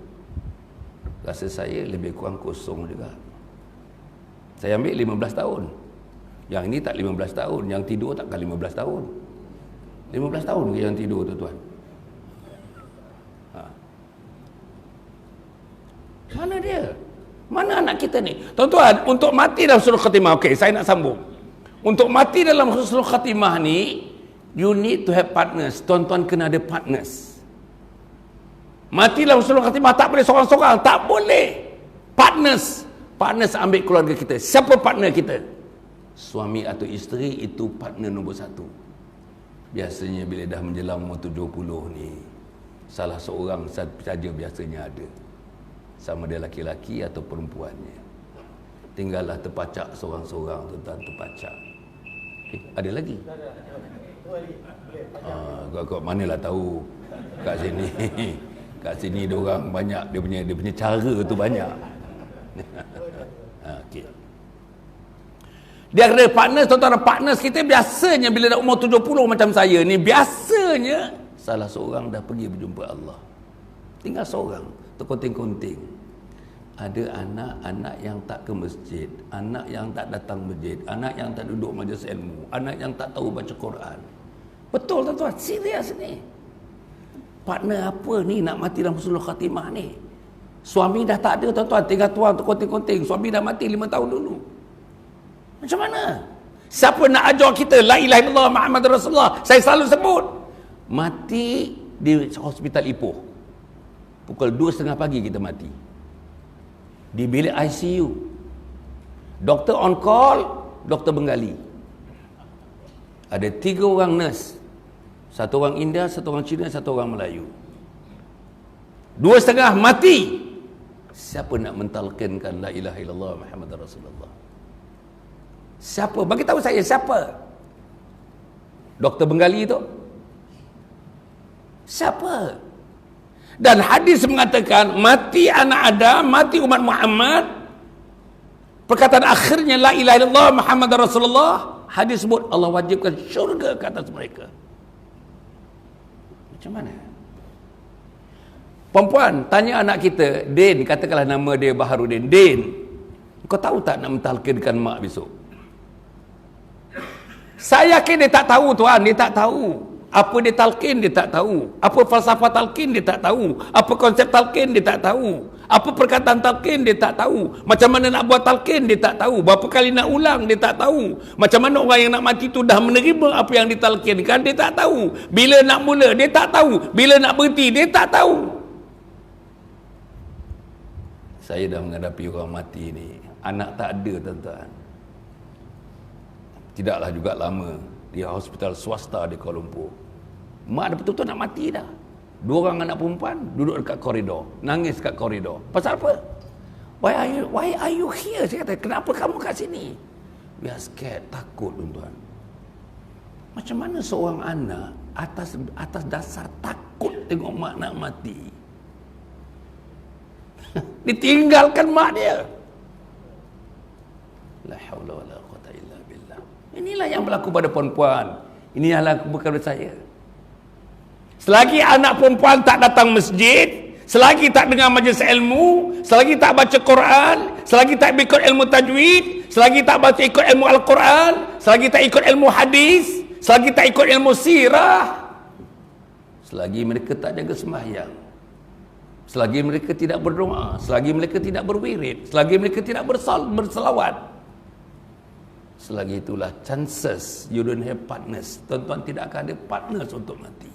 rasa saya lebih kurang kosong juga. Saya ambil 15 tahun. Yang ini tak 15 tahun, yang tidur takkan 15 tahun. 15 tahun ke yang tidur tuan-tuan? Mana dia? Mana anak kita ni? Tuan-tuan, untuk mati dalam husnul khatimah, okey, saya nak sambung. Untuk mati dalam husnul khatimah ni, you need to have partners. Tuan-tuan kena ada partners. Mati dalam husnul khatimah tak boleh seorang-seorang, tak boleh. Partners. Partners ambil keluarga kita. Siapa partner kita? Suami atau isteri itu partner nombor 1. Biasanya bila dah menjelang umur 70 ni, salah seorang saja biasanya ada. Sama dia laki-laki atau perempuannya. Tinggallah terpacak seorang-seorang, tuan-tuan, terpacak. Ada lagi? Kau manalah tahu kat sini. Kat sini dia orang banyak, dia punya cara tu banyak. Okey. Dia ada partners, tuan-tuan, partners kita biasanya bila dah umur 70 macam saya ni, biasanya salah seorang dah pergi berjumpa Allah. Tinggal seorang, terkonting-konting. Ada anak-anak yang tak ke masjid, anak yang tak datang masjid, anak yang tak duduk majlis ilmu, anak yang tak tahu baca Quran. Betul tuan-tuan, serius ni. Partner apa ni nak mati dalam husnul khatimah ni? Suami dah tak ada tuan-tuan, tinggal tuan terkonting-konting. Suami dah mati 5 tahun dulu. Macam mana? Siapa nak ajar kita la ilaha illallah Muhammad Rasulullah? Saya selalu sebut. Mati di hospital Ipoh. Pukul 2.30 pagi kita mati. Di bilik ICU. Doktor on call, doktor Bengali. Ada 3 orang nurse. 1 orang India, 1 orang Cina, 1 orang Melayu. 2.30 mati. Siapa nak mentalkinkan la ilaha illallah Muhammad Rasulullah? Siapa? Bagi tahu saya siapa? Doktor Bengali itu? Siapa? Dan hadis mengatakan mati anak Adam, mati umat Muhammad, perkataan akhirnya la ilaha illallah Muhammad Rasulullah, hadis sebut Allah wajibkan syurga ke atas mereka. Macam mana? Perempuan tanya anak kita, Din, katakanlah nama dia Baharudin, Din, kau tahu tak nak mentalkinkan mak besok? Saya yakin dia tak tahu tuan, dia tak tahu. Apa dia talqin dia tak tahu. Apa falsafah talqin dia tak tahu. Apa konsep talqin dia tak tahu. Apa perkataan talqin dia tak tahu. Macam mana nak buat talqin dia tak tahu. Berapa kali nak ulang dia tak tahu. Macam mana orang yang nak mati tu dah menerima apa yang ditalqinkan dia tak tahu. Bila nak mula dia tak tahu. Bila nak berhenti dia tak tahu. Saya dah menghadapi orang mati ni. Anak tak ada tuan-tuan. Tidaklah juga lama di hospital swasta di Kuala Lumpur. Mak dah betul-betul nak mati dah. 2 orang anak perempuan duduk dekat koridor, nangis kat koridor. Pasal apa? Why are you here? Saya kata, kenapa kamu kat sini? We are scared, takut tuan-tuan. Macam mana seorang anak atas dasar takut tengok mak nak mati, ditinggalkan mak dia? La haula wala quwwata illa billah. Inilah yang berlaku pada perempuan. Ini yang berlaku pada saya. Selagi anak perempuan tak datang masjid, selagi tak dengar majlis ilmu, selagi tak baca Quran, selagi tak ikut ilmu tajwid, selagi tak baca ikut ilmu Al-Quran, selagi tak ikut ilmu hadis, selagi tak ikut ilmu sirah, selagi mereka tak jaga sembahyang, selagi mereka tidak berdoa, selagi mereka tidak berwirid, selagi mereka tidak berselawat, selagi itulah chances you don't have partners. Tuan-tuan tidak akan ada partners untuk mati.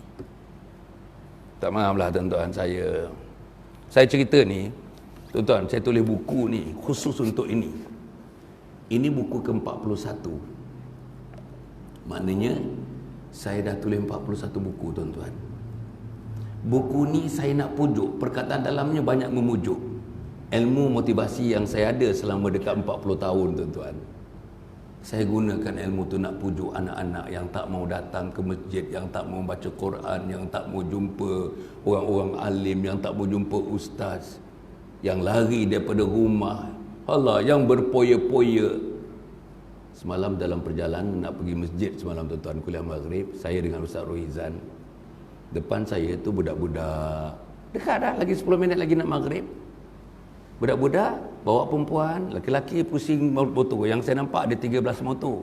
Tak maaflah tuan-tuan, saya cerita ni, tuan-tuan, saya tulis buku ni khusus untuk ini. Ini buku ke-41. Maknanya saya dah tulis 41 buku, tuan-tuan. Buku ni saya nak pujuk, perkataan dalamnya banyak memujuk ilmu motivasi yang saya ada selama dekat 40 tahun, tuan-tuan. Saya gunakan ilmu tu nak pujuk anak-anak yang tak mau datang ke masjid, yang tak mau baca Quran, yang tak mau jumpa orang-orang alim, yang tak mau jumpa ustaz, yang lari daripada rumah, Allah, yang berpoya-poya. Semalam dalam perjalanan nak pergi masjid semalam, tuan-tuan, kuliah maghrib, saya dengan Ustaz Rohizan. Depan saya tu budak-budak, dekat dah, lagi 10 minit lagi nak maghrib. Budak-budak bawa perempuan, laki-laki pusing motor. Yang saya nampak ada 13 motor.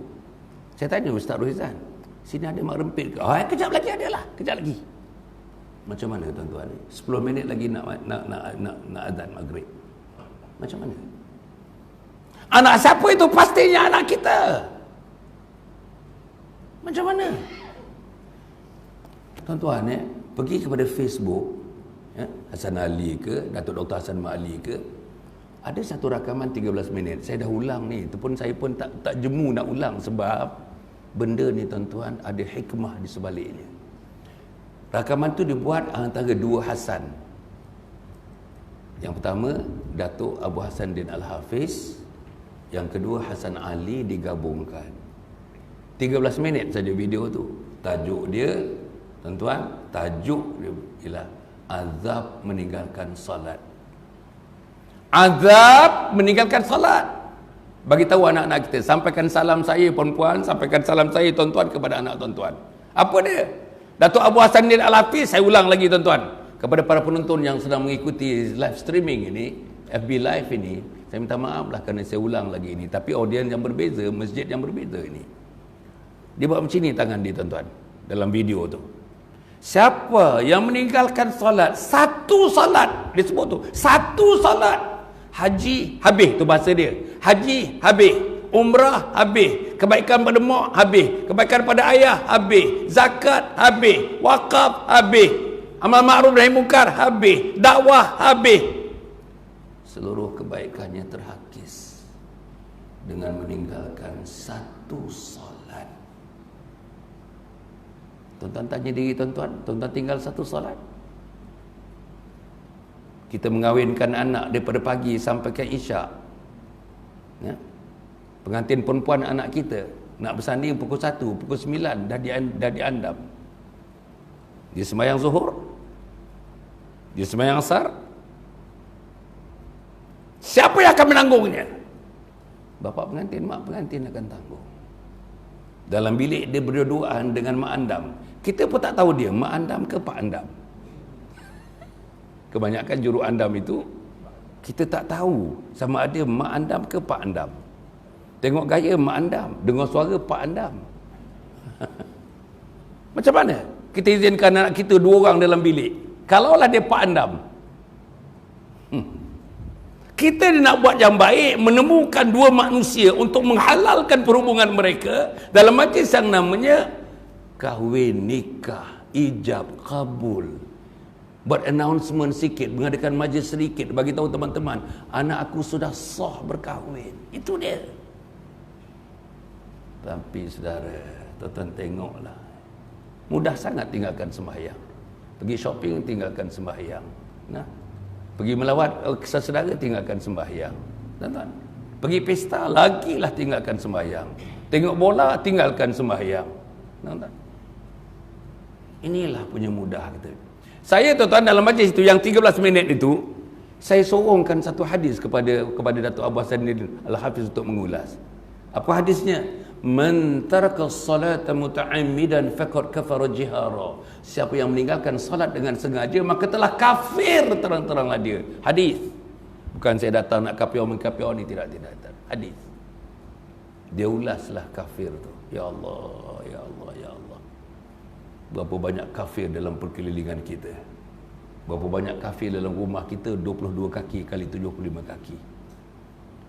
Saya tanya Ustaz Rohizan, sini ada mak rempit ke? Kejap lagi ada lah, kejap lagi. Macam mana, tuan-tuan? 10 minit lagi nak azan maghrib. Macam mana? Anak siapa itu? Pastinya anak kita. Macam mana? Tuan-tuan, pergi kepada Facebook, Hasan Ali ke, Datuk Dr. Hasan Mak Ali ke, ada satu rakaman 13 minit. Saya dah ulang ni, itu pun saya pun tak jemu nak ulang, sebab benda ni, tuan-tuan, ada hikmah di sebaliknya. Rakaman tu dibuat antara dua Hasan. Yang pertama Datuk Abu Hasanuddin Al-Hafiz, yang kedua Hasan Ali digabungkan. 13 minit saja video tu. Tajuk dia, tuan-tuan, tajuk dia ialah azab meninggalkan salat. Azab meninggalkan salat. Bagi tahu anak-anak kita, sampaikan salam saya perempuan, sampaikan salam saya tuan-tuan kepada anak tuan-tuan. Apa dia? Datuk Abu Hasanuddin Al-Hafiz, saya ulang lagi, tuan-tuan, kepada para penonton yang sedang mengikuti live streaming ini, FB Live ini, saya minta maaf lah kerana saya ulang lagi ini, tapi audiens yang berbeza, masjid yang berbeza ini. Dia buat macam ni tangan dia, tuan-tuan, dalam video tu. Siapa yang meninggalkan salat, satu salat, dia sebut tu, satu salat, haji habis, tu bahasa dia, haji habis, umrah habis, kebaikan pada mak habis, kebaikan pada ayah habis, zakat habis, wakaf habis, amal ma'ruf nahi munkar habis, dakwah habis. Seluruh kebaikannya terhakis dengan meninggalkan satu salat. Tuan-tuan tanya diri tuan-tuan, tuan-tuan tinggal satu salat. Kita mengawinkan anak daripada pagi sampai ke isyak, ya? Pengantin perempuan anak kita nak bersanding pukul 1, pukul 9 dah diandam. Dia sembahyang zuhur, dia sembahyang asar. Siapa yang akan menanggungnya? Bapa pengantin, mak pengantin akan tanggung. Dalam bilik dia berduaan dengan mak andam. Kita pun tak tahu dia mak andam ke pak andam. Kebanyakan juru andam itu kita tak tahu sama ada mak andam ke pak andam. Tengok gaya mak andam, dengar suara pak andam. Macam mana kita izinkan anak kita dua orang dalam bilik? Kalaulah dia pak andam, kita nak buat yang baik, menemukan dua manusia untuk menghalalkan perhubungan mereka dalam majlis yang namanya kahwin, nikah, ijab, kabul. Buat announcement sikit, mengadakan majlis sedikit, bagi tahu teman-teman, anak aku sudah sah berkahwin. Itu dia. Tapi saudara, tuan-tuan tengoklah, mudah sangat tinggalkan sembahyang. Pergi shopping, tinggalkan sembahyang. Nah, pergi melawat saudara, tinggalkan sembahyang. Tuan-tuan, pergi pesta, lagilah tinggalkan sembahyang. Tengok bola, tinggalkan sembahyang. Tuan-tuan, inilah punya mudah kita. Saya, tuan-tuan, dalam majlis itu yang 13 minit itu, saya sorongkan satu hadis kepada Datuk Abu Hasanuddin Al-Hafiz untuk mengulas. Apa hadisnya? Man taraka as-salata muta'ammidan faqad kafara jihara. Siapa yang meninggalkan salat dengan sengaja maka telah kafir terang-teranglah dia. Hadis. Bukan saya datang nak kafir orang ni, tidak. Hadis. Dia ulaslah kafir tu. Ya Allah, ya Allah, ya Allah. Berapa banyak kafir dalam perkelilingan kita. Berapa banyak kafir dalam rumah kita, 22 kaki kali 75 kaki.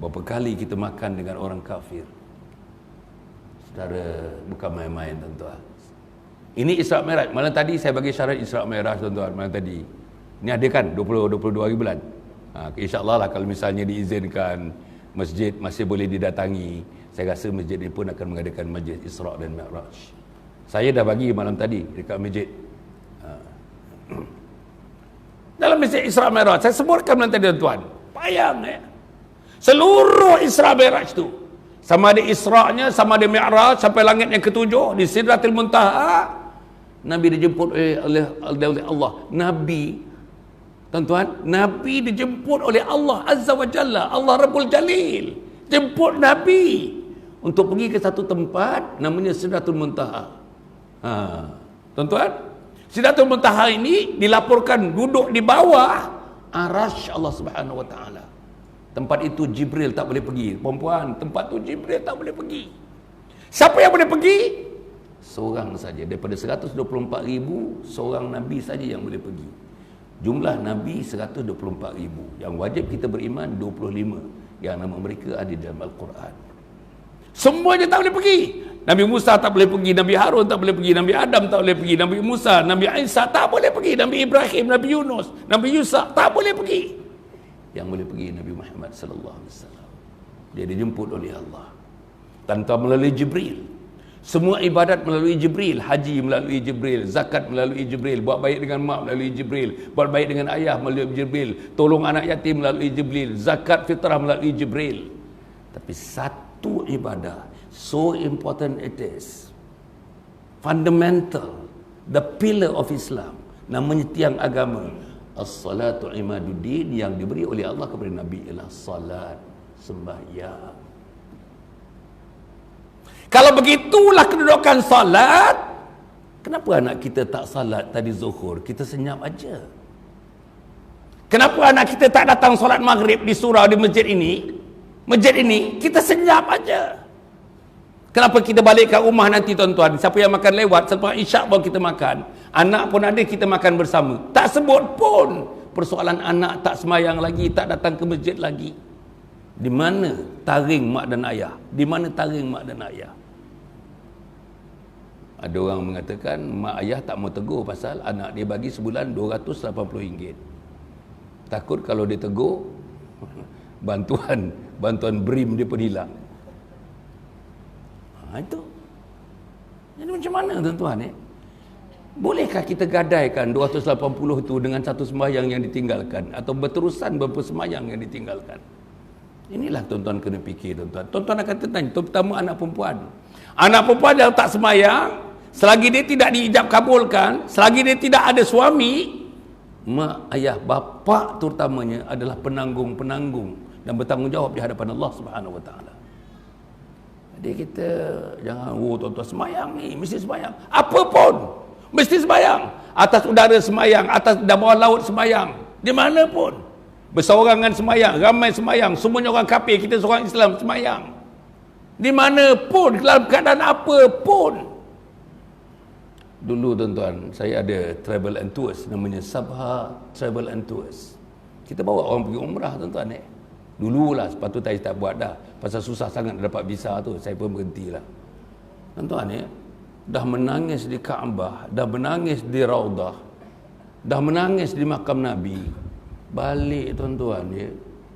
Berapa kali kita makan dengan orang kafir. Saudara, bukan main-main tuan-tuan. Ini Isra' Mi'raj. Malam tadi saya bagi syarat Isra' Mi'raj tuan-tuan. Malam tadi. Ini ada kan 22 hari bulan. InsyaAllah lah kalau misalnya diizinkan masjid masih boleh didatangi. Saya rasa masjid ini pun akan mengadakan majlis Isra' dan Mi'raj. Saya dah bagi malam tadi dekat masjid. Dalam masjid Isra' Mi'raj, saya sebutkan malam tadi tuan-tuan. Bayang seluruh Isra' Mi'raj tu. Sama ada Isra'-nya, sama ada Mi'raj sampai langit yang ketujuh di Sidratul Muntaha. Nabi dijemput oleh Allah. Nabi, tuan-tuan, Nabi dijemput oleh Allah Azza wa Jalla, Allah Rabbul Jalil. Jemput Nabi untuk pergi ke satu tempat namanya Sidratul Muntaha. Tuan-tuan, Sidratul Muntaha ini dilaporkan duduk di bawah arasy Allah Subhanahu wa taala. Tempat itu Jibril tak boleh pergi. Perempuan, tempat tu Jibril tak boleh pergi. Siapa yang boleh pergi? Seorang saja. Daripada 124,000, seorang Nabi saja yang boleh pergi. Jumlah Nabi 124,000. Yang wajib kita beriman 25. Yang nama mereka ada dalam Al-Quran. Semuanya tak boleh pergi. Nabi Musa tak boleh pergi, Nabi Harun tak boleh pergi, Nabi Adam tak boleh pergi, Nabi Musa, Nabi Isa tak boleh pergi, Nabi Ibrahim, Nabi Yunus, Nabi Yusuf tak boleh pergi. Yang boleh pergi Nabi Muhammad sallallahu alaihi wasallam. Dia dijemput oleh Allah tanpa melalui Jibril. Semua ibadat melalui Jibril, haji melalui Jibril, zakat melalui Jibril, buat baik dengan mak melalui Jibril, buat baik dengan ayah melalui Jibril, tolong anak yatim melalui Jibril, zakat fitrah melalui Jibril. Tapi satu ibadah, so important it is, fundamental, the pillar of Islam, namanya tiang agama, as-salatu imaduddin, yang diberi oleh Allah kepada Nabi ialah salat, sembahyang. Kalau begitulah kedudukan salat, kenapa anak kita tak salat tadi zuhur, kita senyap aja? Kenapa anak kita tak datang solat maghrib di surau di masjid ini? Masjid ini kita senyap aja. Kenapa kita balik ke rumah nanti tuan-tuan, siapa yang makan lewat, selepas isyak baru kita makan. Anak pun ada, kita makan bersama. Tak sebut pun persoalan anak tak semayang lagi, tak datang ke masjid lagi. Di mana taring mak dan ayah? Di mana taring mak dan ayah? Ada orang mengatakan mak ayah tak mau tegur pasal anak dia bagi sebulan RM280. Takut kalau dia tegur, bantuan BRIM dia pun hilang. Itu. Jadi macam mana tuan-tuan Bolehkah kita gadaikan 280 itu dengan satu sembahyang yang ditinggalkan, atau berterusan beberapa sembahyang yang ditinggalkan? Inilah tuan-tuan kena fikir tuan-tuan. Tuan-tuan akan tertanya, terutama anak perempuan. Anak perempuan yang tak sembahyang, selagi dia tidak diijab kabulkan, selagi dia tidak ada suami, mak, ayah, bapa terutamanya adalah penanggung-penanggung dan bertanggungjawab di hadapan Allah Subhanahu wa taala. Jadi kita jangan, tuan-tuan sembahyang ni, mesti sembahyang. Apa pun, mesti sembahyang. Atas udara sembahyang, atas bawah laut sembahyang. Di mana pun. Berseorangan sembahyang, ramai sembahyang, semuanya orang kafir, kita seorang Islam sembahyang. Di mana pun, dalam keadaan apa pun. Dulu tuan-tuan, saya ada travel and tours, namanya Sabha Travel and Tours. Kita bawa orang pergi umrah tuan-tuan Dululah, sepatutnya saya tak buat dah. Pasal susah sangat dapat visa tu, saya pun berhentilah. Tuan-tuan dah menangis di Kaabah, dah menangis di Raudah, dah menangis di makam Nabi. Balik tuan-tuan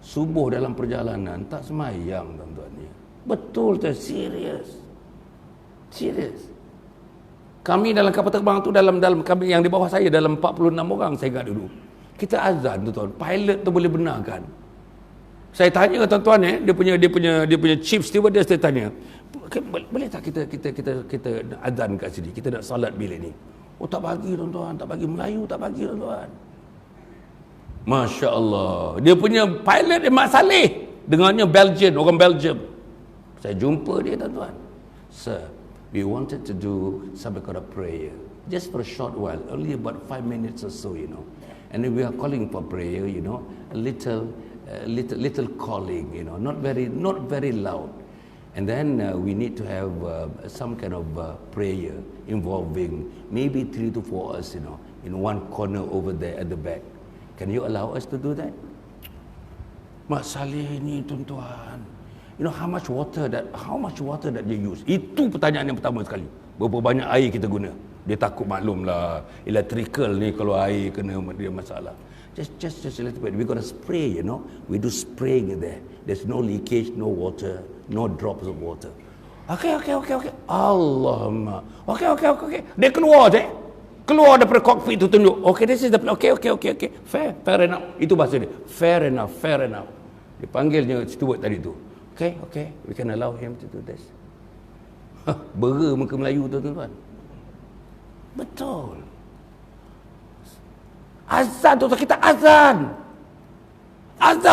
subuh dalam perjalanan tak semayang tuan-tuan Betul tu, serius. Serius. Kami dalam kapal terbang tu, dalam kami yang di bawah saya dalam 46 orang saya ingat dulu. Kita azan tuan-tuan, pilot tu boleh benarkan. Saya tanya tuan-tuan dia punya chief stewardess, dia tanya, boleh tak kita azan kat sini, kita nak salat bila ni? Oh tak bagi tuan-tuan, tak bagi, Melayu tak bagi tuan-tuan. Masya Allah. Dia punya pilot Mak Saleh, dengannya Belgian, orang Belgium. Saya jumpa dia tuan-tuan. Sir, we wanted to do some kind of prayer, just for a short while, only about 5 minutes or so, you know. And then we are calling for prayer, you know, a little calling, you know, not very loud. And then we need to have some kind of prayer involving maybe 3 to 4 us, you know, in one corner over there at the back. Can you allow us to do that? Mak Saleh ni tuan-tuan, you know how much water that you use? Itu pertanyaan yang pertama sekali. Berapa banyak air kita guna? Dia takut maklum lah, electrical ni kalau air kena dia masalah. Just a little bit. We got to spray, you know. We do spraying there. There's no leakage, no water, no drops of water. Okay. Allahumma. Okay. Dia keluar je. Keluar daripada cockpit tu tunjuk. Okay, this is the okay. Fair enough. Itu bahasa dia. Fair enough. Dia panggilnya steward tadi tu. Okay. We can allow him to do this. Bera muka Melayu tu tuan-tuan. Betul. Azan tu kita azan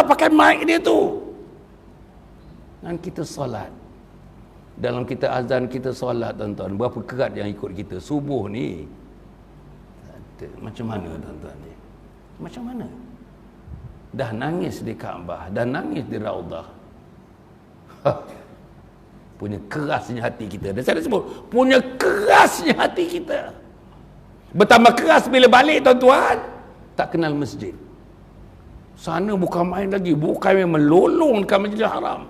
pakai mic dia tu, dan kita solat. Dalam kita azan, kita solat tuan-tuan, berapa kerat yang ikut kita. Subuh ni macam mana tuan-tuan ni? Macam mana? Dah nangis di Kaabah, dah nangis di Raudah. Punya kerasnya hati kita. Dan saya sebut, punya kerasnya hati kita. Bertambah keras bila balik tuan-tuan, tak kenal masjid. Sana bukan main lagi, bukan yang melolong dekat Masjidil Haram.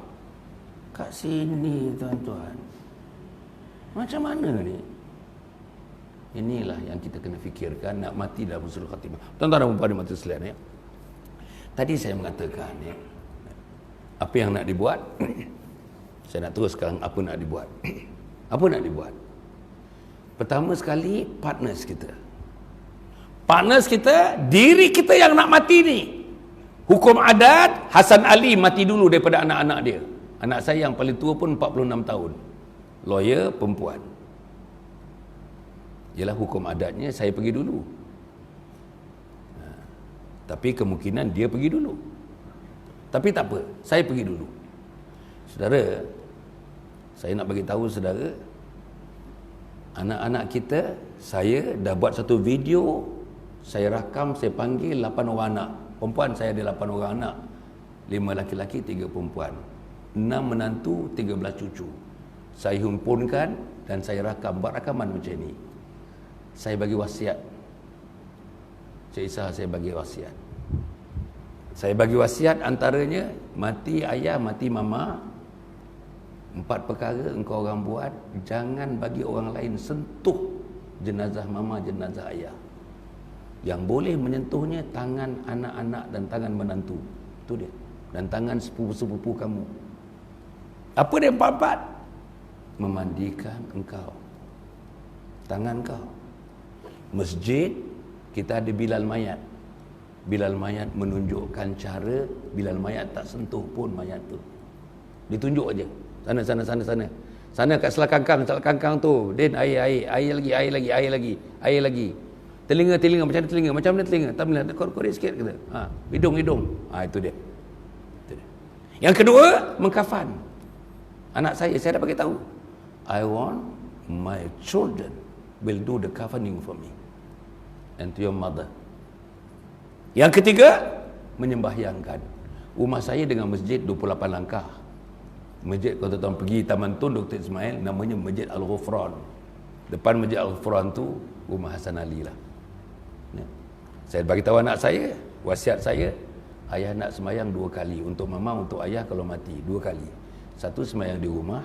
Kat sini tuan-tuan, macam mana ni? Inilah yang kita kena fikirkan, nak mati dalam husnul khatimah. Tuan-tuan dan puan-puan mati sekalian ya. Tadi saya mengatakan ya, apa yang nak dibuat? Saya nak teruskan apa nak dibuat. Apa nak dibuat? Pertama sekali, partners kita, diri kita yang nak mati ni. Hukum adat, Hasan Ali mati dulu daripada anak-anak dia. Anak saya yang paling tua pun 46 tahun. Lawyer, perempuan. Ialah hukum adatnya saya pergi dulu. Tapi kemungkinan dia pergi dulu. Tapi tak apa, saya pergi dulu. Saudara, saya nak bagi tahu saudara, anak-anak kita, saya dah buat satu video, saya rakam, saya panggil 8 orang anak. Perempuan saya ada 8 orang anak. 5 laki-laki, 3 perempuan. 6 menantu, 13 cucu. Saya himpunkan dan saya rakam, buat rakaman macam ni. Saya bagi wasiat. Cik Isa, saya bagi wasiat. Saya bagi wasiat antaranya, mati ayah, mati mama. 4 perkara engkau orang buat, jangan bagi orang lain sentuh jenazah mama, jenazah ayah. Yang boleh menyentuhnya tangan anak-anak dan tangan menantu. Itu dia. Dan tangan sepupu-sepupu kamu. Apa dia 4? Memandikan engkau, tangan kau. Masjid, kita ada Bilal mayat. Bilal mayat menunjukkan cara Bilal mayat tak sentuh pun mayat tu. Ditunjuk aja. Sana. Sana kat selah kangkang tu. Din, air lagi. Telinga, macam mana telinga? Tak boleh, korek sikit kata. Hidung. Itu dia. Yang kedua, mengkafan. Anak saya dah bagi tahu. I want my children will do the kafaning for me and to your mother. Yang ketiga, menyembahyangkan. Rumah saya dengan masjid 28 langkah. Masjid, kalau tuan-tuan pergi Taman Tun Dr. Ismail, namanya Masjid Al-Ghufran. Depan Masjid Al-Ghufran tu rumah Hasan Ali lah. Saya bagi tahu anak saya, wasiat saya, ayah nak semayang 2 kali. Untuk mama, untuk ayah kalau mati 2 kali. Satu semayang di rumah.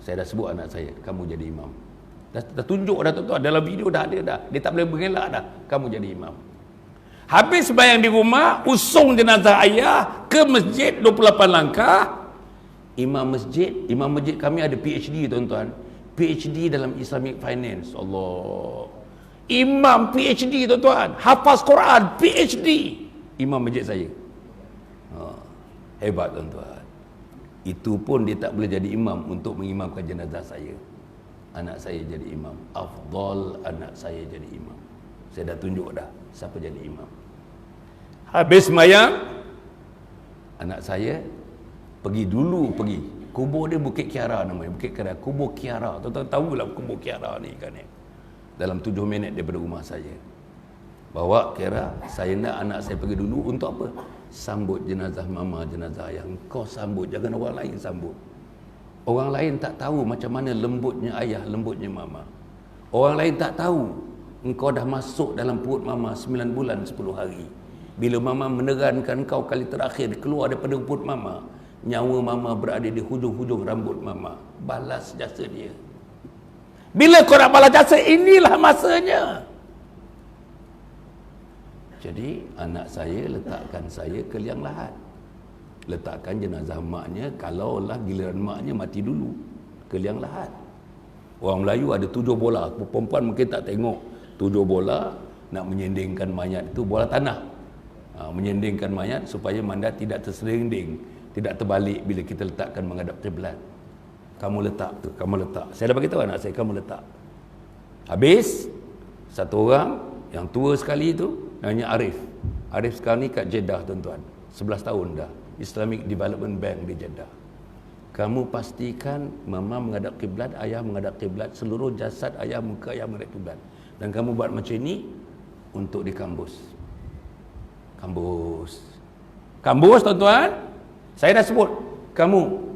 Saya dah sebut anak saya, kamu jadi imam. Dah tunjuk dah tuan-tuan, dalam video dah ada dah. Dia tak boleh mengelak dah, kamu jadi imam. Habis sembahyang di rumah, usung jenazah ayah ke masjid 28 langkah. Imam masjid kami ada PhD tuan-tuan. PhD dalam Islamic Finance. Allah. Imam PhD tuan-tuan. Hafaz Quran, PhD. Imam masjid saya. Hebat tuan-tuan. Itu pun dia tak boleh jadi imam untuk mengimamkan jenazah saya. Anak saya jadi imam. Afdal anak saya jadi imam. Saya dah tunjuk dah siapa jadi imam. Habis sembahyang, anak saya pergi Kubur dia Bukit Kiara namanya, Bukit Kiara, kubur Kiara. Tuan-tuan tahu lah kubur Kiara ni kan ya. Dalam 7 minit daripada rumah saya. Bawa Kiara, saya nak anak saya pergi dulu untuk apa? Sambut jenazah mama, jenazah ayah. Engkau sambut, jangan orang lain sambut. Orang lain tak tahu macam mana lembutnya ayah, lembutnya mama. Orang lain tak tahu engkau dah masuk dalam perut mama 9 bulan 10 hari. Bila mama menerankan kau kali terakhir keluar daripada perut mama, nyawa mama berada di hujung-hujung rambut mama. Balas jasa dia. Bila kau nak balas jasa, inilah masanya. Jadi anak saya letakkan saya ke liang lahat. Letakkan jenazah maknya, kalaulah giliran maknya mati dulu, ke liang lahat. Orang Melayu ada 7 bola. Perempuan mungkin tak tengok. 7 bola nak menyendingkan mayat itu, bola tanah. Menyendingkan mayat supaya manda tidak terserinding, tidak terbalik bila kita letakkan menghadap kiblat. Kamu letak tu, kamu letak. Saya dah beritahu anak saya, kamu letak. Habis, satu orang yang tua sekali itu namanya Arif. Arif sekarang ni kat Jeddah tuan-tuan. 11 tahun dah. Islamic Development Bank di Jeddah. Kamu pastikan mama menghadap kiblat, ayah menghadap kiblat, seluruh jasad ayah, muka ayah menghadap kiblat. Dan kamu buat macam ni untuk di kampus. Kampus tuan-tuan. Saya dah sebut. Kamu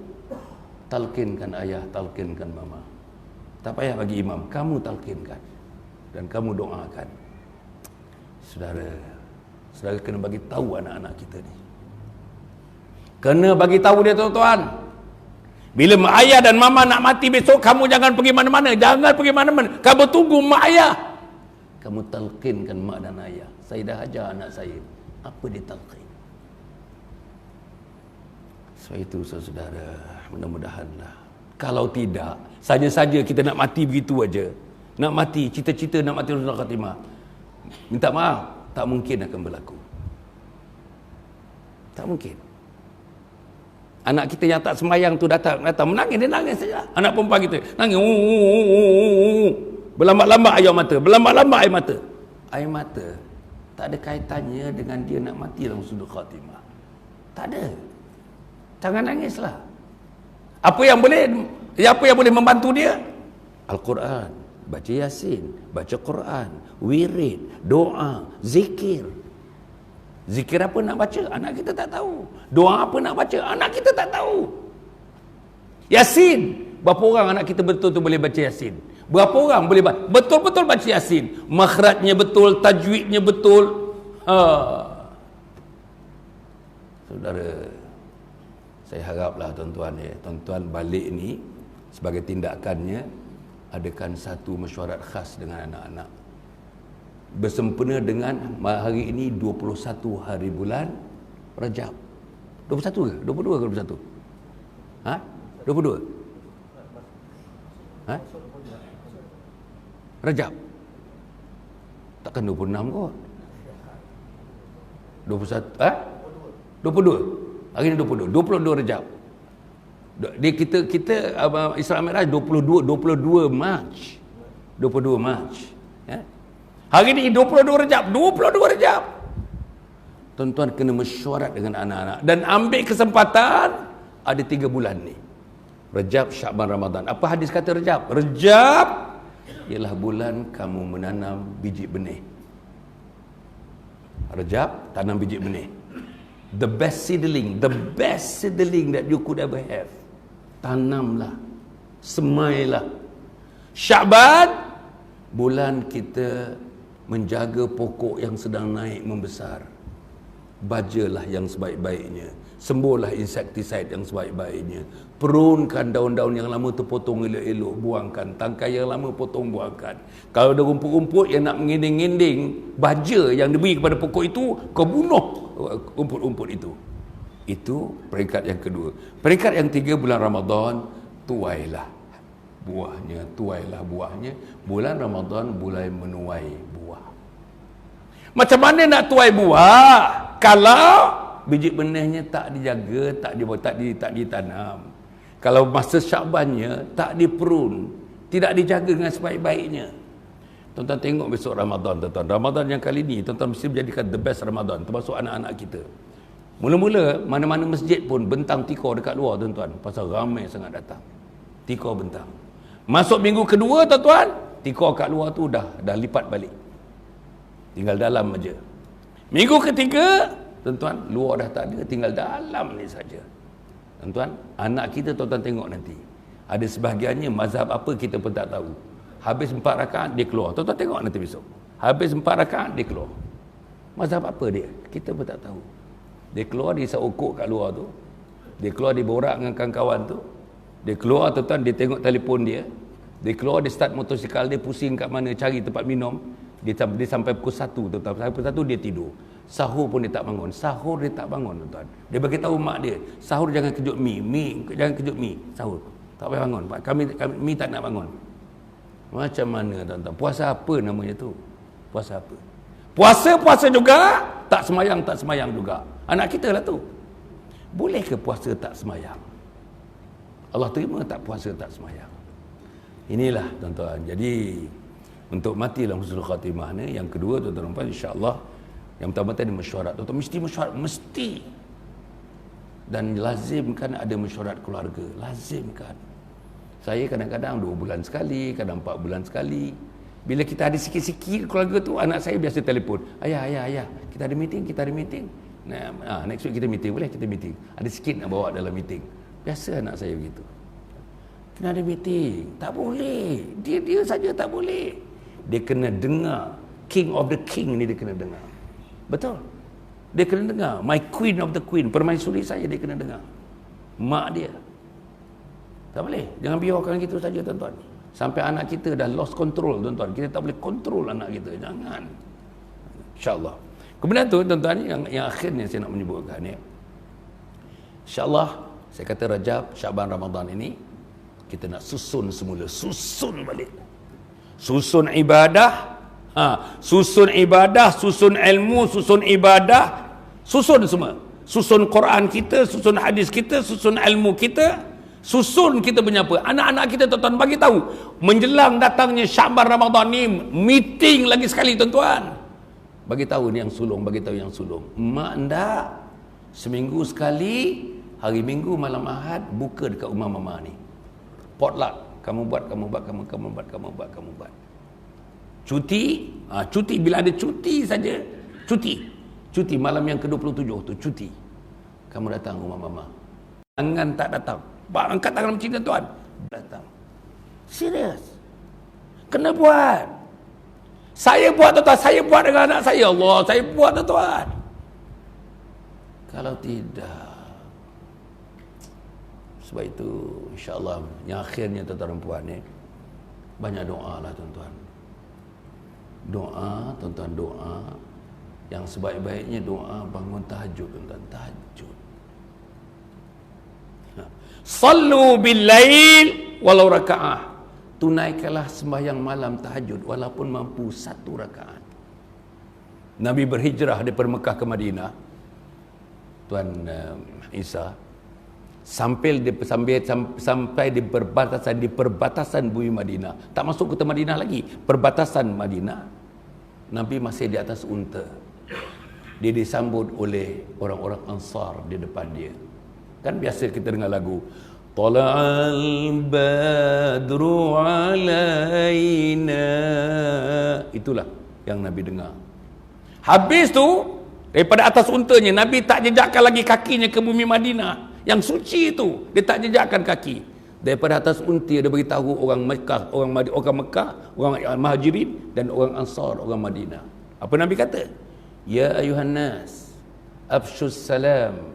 talkinkan ayah, talkinkan mama. Tak payah bagi imam, kamu talkinkan. Dan kamu doakan. Saudara kena bagi tahu anak-anak kita ni. Kena bagi tahu dia tuan-tuan. Bila mak ayah dan mama nak mati besok, kamu jangan pergi mana-mana. Jangan pergi mana-mana. Kamu tunggu mak ayah. Kamu talkinkan mak dan ayah. Saya dah ajar anak saya apa dia talqin. Sebab itu saudara, mudah-mudahanlah. Kalau tidak, saja-saja kita nak mati begitu aja. Nak mati, cita-cita nak mati husnul khatimah. Minta maaf, tak mungkin akan berlaku. Tak mungkin. Anak kita yang tak sembahyang tu datang menangis, dia nangis saja. Anak perempuan kita nangis, berlambat-lambat air mata, berlambat-lambat air mata. Air mata tak ada kaitannya dengan dia nak mati dalam husnul khatimah. Tak ada. Jangan nangislah. Apa yang boleh membantu dia? Al-Quran, baca Yasin, baca Quran, wirid, doa, zikir. Zikir apa nak baca? Anak kita tak tahu. Doa apa nak baca? Anak kita tak tahu. Yasin. Berapa orang anak kita betul-betul boleh baca Yasin? Berapa orang boleh betul-betul baca Yasin? Makhrajnya betul, tajwidnya betul. Saudara, saya haraplah tuan-tuan tuan-tuan balik ni sebagai tindakannya adakan satu mesyuarat khas dengan anak-anak. Bersempena dengan hari ini 21 hari bulan Rajab. 21 ke? 22 ke 21? 22? Rajab. Takkan 26 kot. 21 22. Hari ini 22 Rajab. Dia kita Isra Mi'raj 22 Mac. 22 Mac. Ya. Hari ini 22 Rajab. Tuan-tuan kena mesyuarat dengan anak-anak dan ambil kesempatan, ada 3 bulan ni. Rajab, Syakban, Ramadan. Apa hadis kata Rajab? Rajab ialah bulan kamu menanam biji benih. Rajab, tanam biji benih. The best seedling that you could ever have. Tanamlah, semailah. Syakban, bulan kita menjaga pokok yang sedang naik membesar. Bajalah yang sebaik-baiknya, sembuhlah insektisida yang sebaik-baiknya, perunkan daun-daun yang lama terpotong elok-elok, buangkan, tangkai yang lama potong, buangkan. Kalau ada rumput-rumput yang nak menginding-inding baja yang diberi kepada pokok itu, kau bunuh rumput-rumput itu. Itu peringkat yang kedua. Peringkat yang 3, bulan Ramadan, tuailah buahnya. Bulan Ramadan mulai menuai buah. Macam mana nak tuai buah kalau biji benihnya tak dijaga, tak ditanam? Kalau masa Syakbannya tak diperun, tidak dijaga dengan sebaik-baiknya. Tuan-tuan tengok besok Ramadan, tuan-tuan. Ramadan yang kali ni tuan-tuan mesti menjadikan the best Ramadan, termasuk anak-anak kita. Mula-mula mana-mana masjid pun bentang tikar dekat luar tuan-tuan, pasal ramai sangat datang. Tikar bentang. Masuk minggu kedua tuan-tuan, tikar kat luar tu dah lipat balik. Tinggal dalam aja. Minggu ketiga, tuan-tuan, luar dah tak ada, tinggal dalam ni saja. Tuan-tuan, anak kita tuan-tuan tengok nanti. Ada sebahagiannya mazhab apa kita pun tak tahu. Habis 4 rakaat dia keluar. Tuan-tuan tengok nanti besok. Habis 4 rakaat dia keluar. Mazhab apa dia? Kita pun tak tahu. Dia keluar, dia isap ukuk kat luar tu. Dia keluar, dia borak dengan kawan-kawan tu. Dia keluar, tuan-tuan, dia tengok telefon dia. Dia keluar, dia start motosikal, dia pusing kat mana, cari tempat minum. Dia sampai pukul 1, tuan-tuan. Sampai pukul 1 dia tidur. Sahur pun dia tak bangun. Sahur dia tak bangun, tuan-tuan. Dia bagi tahu mak dia, sahur jangan kejut mi. Jangan kejut mi. Sahur. Tak payah bangun. Kami mi tak nak bangun. Macam mana, tuan-tuan? Puasa apa namanya tu? Puasa apa? Puasa juga, tak semayang juga. Anak kita lah tu. Boleh ke puasa tak semayang? Allah terima tak puasa tak semayang? Inilah tuan-tuan. Jadi untuk mati dalam husnul khatimah ni, yang kedua tuan-tuan, insya-Allah, yang pertama tadi mesyuarat. Tuan-tuan mesti mesyuarat, mesti. Dan lazimkan ada mesyuarat keluarga, lazimkan. Saya kadang-kadang 2 bulan sekali, kadang 4 bulan sekali. Bila kita ada sikit-sikit keluarga tu, anak saya biasa telefon, ayah, kita ada meeting. Nah, next week kita meeting, boleh kita meeting. Ada sikit nak bawa dalam meeting. Biasa anak saya begitu. Kena ada meeting, tak boleh. Dia saja tak boleh. Dia kena dengar. King of the king ni dia kena dengar. Betul. Dia kena dengar. My queen of the queen, permaisuri saya dia kena dengar. Mak dia. Tak boleh. Jangan biarkan gitu saja tuan-tuan. Sampai anak kita dah lost control tuan-tuan. Kita tak boleh kontrol anak kita. Jangan. InsyaAllah. Kemudian tu tuan-tuan, yang akhirnya saya nak menyebutkan ya. InsyaAllah, saya kata Rajab, Syaban, Ramadan ini, kita nak susun semula. Susun balik. Susun ibadah. Susun ibadah, susun ilmu, susun ibadah. Susun semua. Susun Quran kita, susun hadis kita, susun ilmu kita. Susun kita punya apa? Anak-anak kita tuan-tuan bagi tahu. Menjelang datangnya Syaban Ramadan ni, meeting lagi sekali tuan-tuan. Bagi tahu ni yang sulung, bagi tahu yang sulung. Mak ndak. Seminggu sekali, hari Minggu malam Ahad buka dekat rumah mama ni. Potluck. Kamu buat. Cuti, cuti bila ada cuti saja. Cuti malam yang ke-27 tu cuti. Kamu datang rumah mama. Jangan tak datang. Angkat tangan macam ni tuan. Datang. Serius. Kena buat. Saya buat tuan-tuan. Saya buat dengan anak saya. Allah, saya buat tuan-tuan. Kalau tidak. Sebab itu, insyaAllah, yang akhirnya tuan-tuan dan puan ni, banyak doa lah tuan-tuan. Doa, tuan-tuan, doa. Yang sebaik-baiknya doa bangun tahajud tuan-tuan. Tahajud. Sallu bil-lail walau raka'ah. Tunaikanlah sembahyang malam tahajud walaupun mampu 1 rakaat. Nabi berhijrah daripada Mekah ke Madinah. Tuan Isa sampai di perbatasan bumi Madinah. Tak masuk kota Madinah lagi, perbatasan Madinah. Nabi masih di atas unta. Dia disambut oleh orang-orang Ansar di depan dia. Kan biasa kita dengar lagu Tala'al badru alaina. Itulah yang Nabi dengar. Habis tu, daripada atas untanya, Nabi tak jejakkan lagi kakinya ke bumi Madinah yang suci itu. Dia tak jejakkan kaki. Daripada atas unta dia beritahu orang Mekah, orang Mekah, orang Muhajirin dan orang Ansar, orang Madinah. Apa Nabi kata? Ya ayuhan nas, afshus salam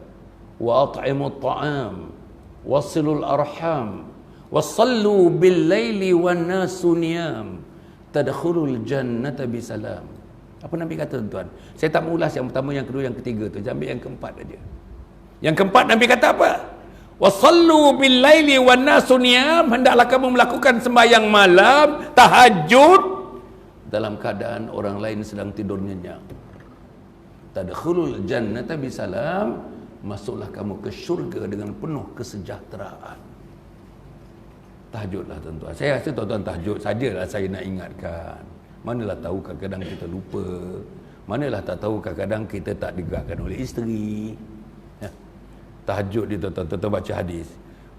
wa at'imut ta'am wasilul arham wasallu bil laili wan nasu niyam tadkhulul jannata bisalam. Apa Nabi kata tuan? Saya tak mengulas yang pertama, yang kedua, yang ketiga tu. Saya ambil yang keempat aja. Yang keempat Nabi kata apa? Wasallu bil laili wan nasu niyam. Hendaklah kamu melakukan sembahyang malam, tahajud dalam keadaan orang lain sedang tidur nyenyak. Tadkhulul jannata bisalam. Masuklah kamu ke syurga dengan penuh kesejahteraan. Tahajudlah tuan-tuan. Saya rasa tuan-tuan tahajud sajalah saya nak ingatkan. Manalah tahu kadang-kadang kita lupa. Manalah tak tahu kadang-kadang kita tak digerakkan oleh isteri. Tahajud dia tuan-tuan baca hadis.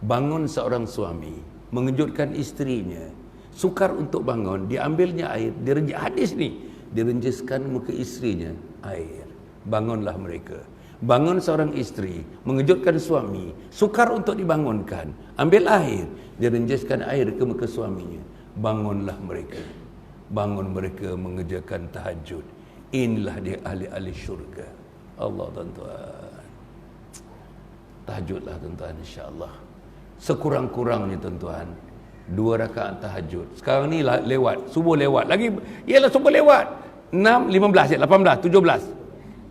Bangun seorang suami, mengejutkan isterinya. Sukar untuk bangun, diambilnya air, hadis ni, direnjiskan muka isterinya air. Bangunlah mereka. Bangun seorang isteri, mengejutkan suami, sukar untuk dibangunkan. Ambil air, direnjiskan air ke muka suaminya. Bangunlah mereka. Bangun mereka mengerjakan tahajud. Inilah dia ahli-ahli syurga. Allah tuan-tuan. Tahajudlah tuan-tuan, insya-Allah. Sekurang-kurangnya tuan-tuan, 2 rakaat tahajud. Sekarang ni lewat, subuh lewat. Lagi ialah subuh lewat. 6, 15, 18, 17.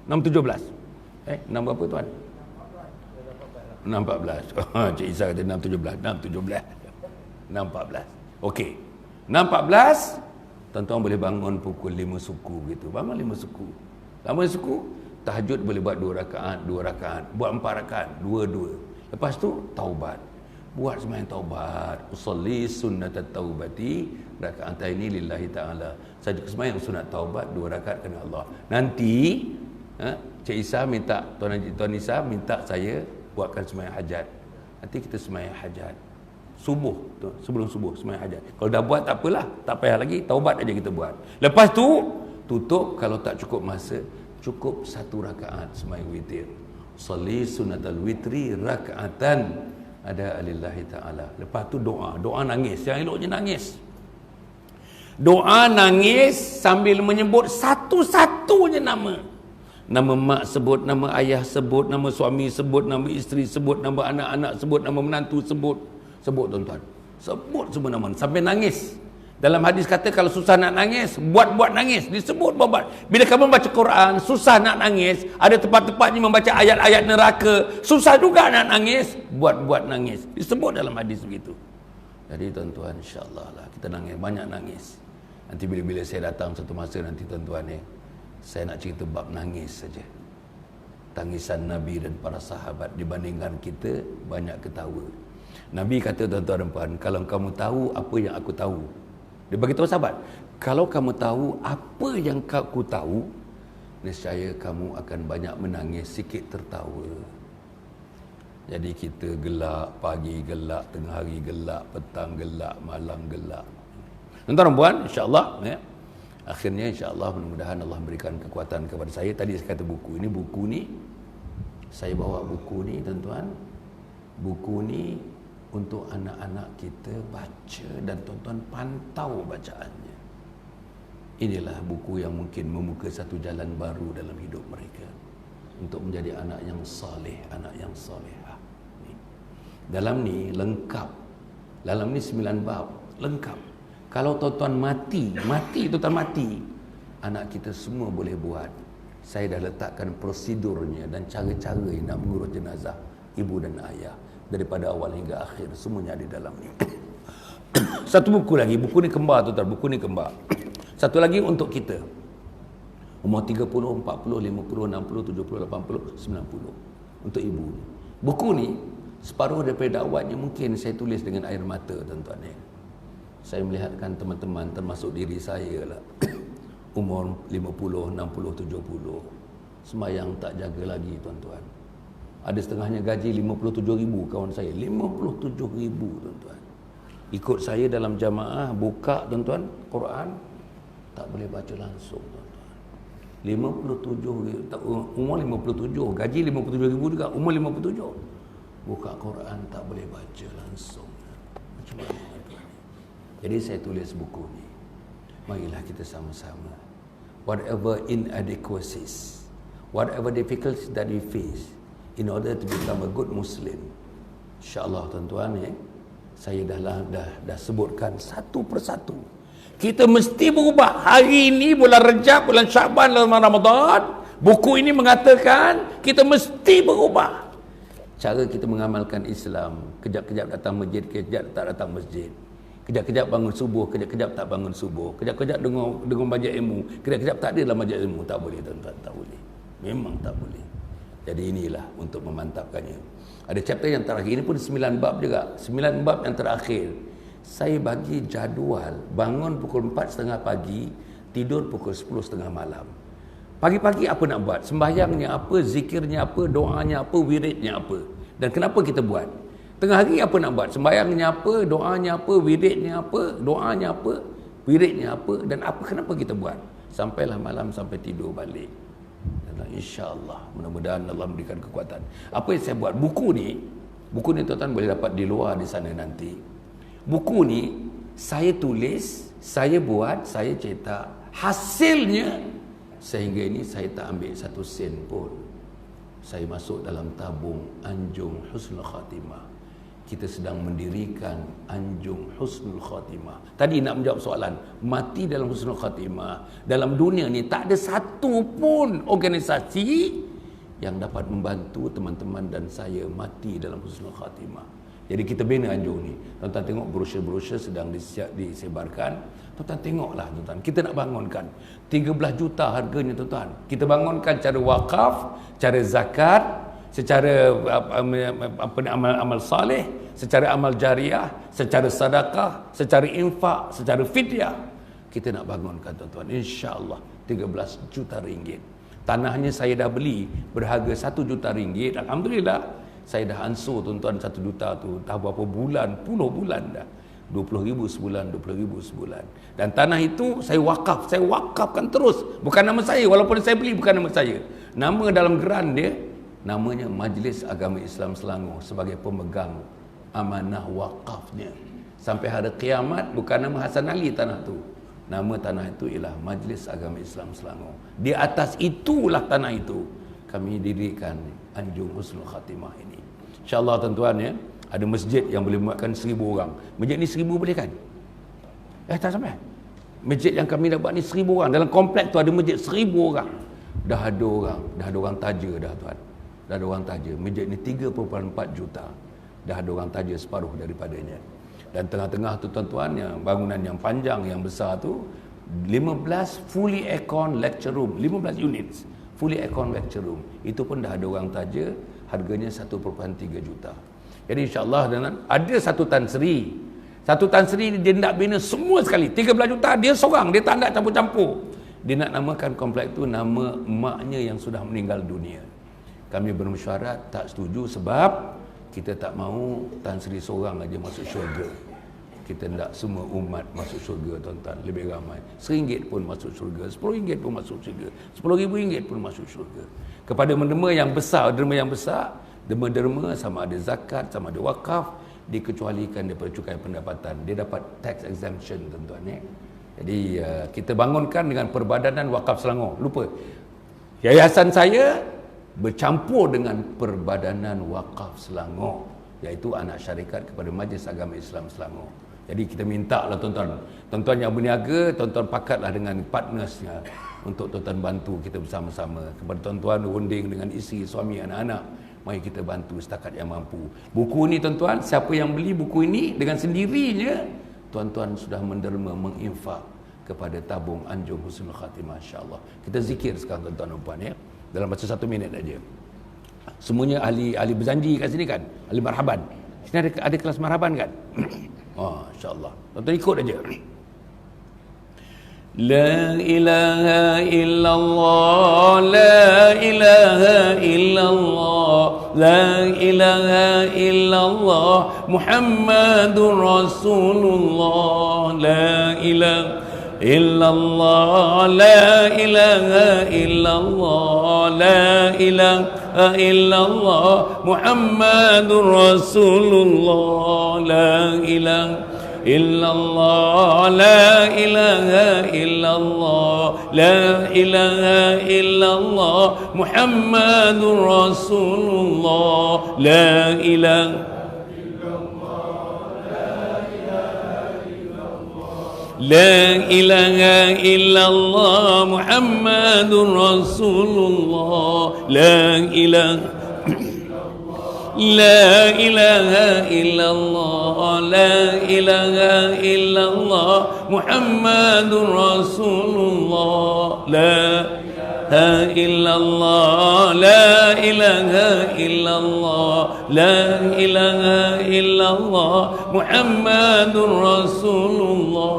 6, 17. 6 berapa tuan? 6, 14. Cik Isa kata 6, 17. 6, 17. 6, 14. Okey. 6, 14. Tuan-tuan boleh bangun pukul 5 suku gitu. Bangun 5 suku. 5 suku. Tahajud boleh buat 2 rakaat, 2 rakaat. Buat 4 rakaat, 2. Lepas tu, taubat. Buat sembahyang taubat. Usolli sunnatat taubati. Rakaat ini lillahi ta'ala. Saya sembahyang sunat taubat, 2 rakaat kerana Allah. Nanti, Cik Isa minta, Tuan Isa minta saya buatkan sembahyang hajat. Nanti kita sembahyang hajat. Subuh, sebelum subuh sembahyang hajat. Kalau dah buat tak apalah, tak payah lagi, taubat aja kita buat. Lepas tu, tutup kalau tak cukup masa, cukup 1 rakaat sembahyang witir. Sholli sunatal witri rakaatan ada alillahi ta'ala. Lepas tu doa nangis. Yang eloknya nangis. Doa nangis sambil menyebut satu-satunya nama. Nama mak sebut, nama ayah sebut, nama suami sebut, nama isteri sebut, nama anak-anak sebut, nama menantu sebut. Sebut tuan-tuan. Sebut semua nama sampai nangis. Dalam hadis kata kalau susah nak nangis, buat nangis. Disebut buat. Bila kamu baca Quran, susah nak nangis, ada tempat-tempatnya membaca ayat-ayat neraka, susah juga nak nangis, buat nangis. Disebut dalam hadis begitu. Jadi tuan-tuan, insya-Allah lah kita nangis, banyak nangis. Nanti bila-bila saya datang satu masa nanti tuan-tuan saya nak cerita bab nangis saja. Tangisan Nabi dan para sahabat dibandingkan kita banyak ketawa. Nabi kata tuan-tuan dan puan, kalau kamu tahu apa yang aku tahu. Dia bagi tahu sahabat, kalau kamu tahu apa yang aku tahu, nescaya kamu akan banyak menangis, sikit tertawa. Jadi kita gelak, pagi gelak, tengah hari gelak, petang gelak, malam gelak. Tuan-tuan dan puan, insya-Allah akhirnya insya-Allah mudah-mudahan Allah berikan kekuatan kepada saya. Tadi saya kata buku ni saya bawa buku ni tuan-tuan. Buku ni untuk anak-anak kita baca dan tuan-tuan pantau bacaannya. Inilah buku yang mungkin membuka satu jalan baru dalam hidup mereka untuk menjadi anak yang saleh, anak yang salehah. Dalam ni lengkap. Dalam ni 9 bab, lengkap. Kalau tuan-tuan mati, tuan-tuan mati, anak kita semua boleh buat. Saya dah letakkan prosedurnya dan cara-cara nak mengurus jenazah ibu dan ayah. Daripada awal hingga akhir, semuanya ada dalam ni. Satu buku lagi, buku ni kembar tuan-tuan, buku ni kembar. Satu lagi untuk kita. Umur 30, 40, 50, 60, 70, 80, 90. Untuk ibu ni. Buku ni, separuh daripada dakwahnya mungkin saya tulis dengan air mata tuan-tuan Saya melihatkan teman-teman termasuk diri saya lah. Umur 50, 60, 70. Sembahyang tak jaga lagi tuan-tuan. Ada setengahnya gaji 57,000 kawan saya. 57,000 tuan-tuan. Ikut saya dalam jamaah, buka tuan-tuan, Quran. Tak boleh baca langsung tuan-tuan. 57, umur 57, gaji 57,000 juga, umur 57. Buka Quran tak boleh baca langsung. Macam mana tuan-tuan? Jadi saya tulis buku ni. Marilah kita sama-sama. Whatever inadequacies, whatever difficulties that we face, in order to become a good Muslim, insya-Allah tuan-tuan saya dah sebutkan satu persatu. Kita mesti berubah. Hari ini bulan Rejab, bulan Syaban, bulan Ramadan, buku ini mengatakan kita mesti berubah. Cara kita mengamalkan Islam, kejap-kejap datang masjid, kejap tak datang masjid. Kejap-kejap bangun subuh, kejap-kejap tak bangun subuh. Kejap-kejap dengar baca ilmu, kejap-kejap tak ada dalam baca ilmu. Tak boleh tuan-tuan, tak boleh. Memang tak boleh. Jadi inilah untuk memantapkannya. Ada chapter yang terakhir, ini pun 9 bab juga. 9 bab yang terakhir. Saya bagi jadual, bangun pukul 4.30 pagi, tidur pukul 10.30 malam. Pagi-pagi apa nak buat? Sembahyangnya apa, zikirnya apa, doanya apa, wiridnya apa. Dan kenapa kita buat? Tengah hari apa nak buat? Sembahyangnya apa, doanya apa, wiridnya apa, doanya apa, wiridnya apa, dan apa kenapa kita buat? Sampailah malam sampai tidur balik. Dan insya-Allah mudah-mudahan Allah memberikan kekuatan. Apa yang saya buat? Buku ni tuan-tuan boleh dapat di luar di sana nanti. Buku ni saya tulis, saya buat, saya cetak. Hasilnya sehingga ini saya tak ambil satu sen pun. Saya masuk dalam tabung Anjung Husnul Khatimah. Kita sedang mendirikan Anjung Husnul Khatimah. Tadi nak menjawab soalan, mati dalam Husnul Khatimah. Dalam dunia ni tak ada satu pun organisasi yang dapat membantu teman-teman dan saya mati dalam Husnul Khatimah. Jadi kita bina Anjung ni. Tuan-tuan tengok brosur-brosur sedang disebarkan. Tuan-tuan tengoklah tuan-tuan. Kita nak bangunkan 13 juta harganya tuan-tuan. Kita bangunkan cara wakaf, cara zakat, secara amal saleh, secara amal jariah, secara sedekah, secara infak, secara fidyah. Kita nak bangunkan tuan-tuan, insya-Allah 13 juta ringgit. Tanahnya saya dah beli berharga 1 juta ringgit. Alhamdulillah, saya dah ansur tuan-tuan 1 juta tu dah berapa bulan, puluh bulan dah. 20,000 sebulan, 20,000 sebulan. Dan tanah itu saya wakafkan terus. Bukan nama saya, walaupun saya beli bukan nama saya. Nama dalam geran dia, namanya Majlis Agama Islam Selangor sebagai pemegang amanah wakafnya. Sampai hari kiamat bukan nama Hasan Ali tanah tu. Nama tanah itu ialah Majlis Agama Islam Selangor. Di atas itulah tanah itu kami dirikan Anjung Husnul Khatimah ini. InsyaAllah tuan-tuan ya, ada masjid yang boleh muatkan 1,000 orang. Masjid ni 1,000 boleh kan? Tak sampai. Masjid yang kami dah buat ni 1,000 orang. Dalam komplek tu ada masjid 1,000 orang. Dah ada orang taja dah tuan. Dah ada orang taja. Masjid ni 3.4 juta. Dah ada orang taja separuh daripadanya. Dan tengah-tengah tu tuan-tuan, yang bangunan yang panjang, yang besar tu, 15 fully aircon lecture room. 15 units fully aircon lecture room. Itu pun dah ada orang taja. Harganya 1.3 juta. Jadi insyaAllah ada satu Tan Sri. Satu Tan Sri dia nak bina semua sekali. 13 juta dia seorang. Dia tak nak campur-campur. Dia nak namakan komplek tu nama emaknya yang sudah meninggal dunia. Kami bermesyuarat tak setuju sebab kita tak mahu Tan Sri seorang aja masuk syurga. Kita nak semua umat masuk syurga tuan-tuan, lebih ramai. RM1 pun masuk syurga, RM10 pun masuk syurga, RM10,000 pun masuk syurga. Kepada derma yang besar, derma sama ada zakat, sama ada wakaf, dikecualikan daripada cukai pendapatan. Dia dapat tax exemption tuan-tuan ya. Jadi kita bangunkan dengan Perbadanan Wakaf Selangor. Lupa. Yayasan saya bercampur dengan Perbadanan Wakaf Selangor, iaitu anak syarikat kepada Majlis Agama Islam Selangor. Jadi kita minta lah tuan-tuan yang berniaga, tuan-tuan pakatlah dengan partnersnya untuk tuan-tuan bantu kita bersama-sama. Kepada tuan-tuan runding dengan isteri, suami, anak-anak, mari kita bantu setakat yang mampu. Buku ni tuan-tuan, siapa yang beli buku ini dengan sendirinya, tuan-tuan sudah menderma menginfak kepada tabung Anjung Husnul Khatimah, insya-Allah. Kita zikir sekarang tuan-tuan dan puan ya. Dalam masa 1 minit aja. Semuanya ahli berjanji kat sini kan? Ahli marhaban. Sini ada kelas marhaban kan? Insya-Allah. Tuan-tuan ikut aja. La ilaha illallah, la ilaha illallah, la ilaha illallah, Muhammadur Rasulullah, la ilaha illallah, la ilaha illallah, la ilaha illallah, Muhammadur Rasulullah, la ilaha illallah, la ilaha illallah, la ilaha illallah, Muhammadur Rasulullah, la ilaha لا إله إلا الله محمد رسول الله لا إله إلا الله لا إله إلا الله محمد رسول الله لا إلا الله لا إله إلا الله لا إله إلا الله محمد رسول الله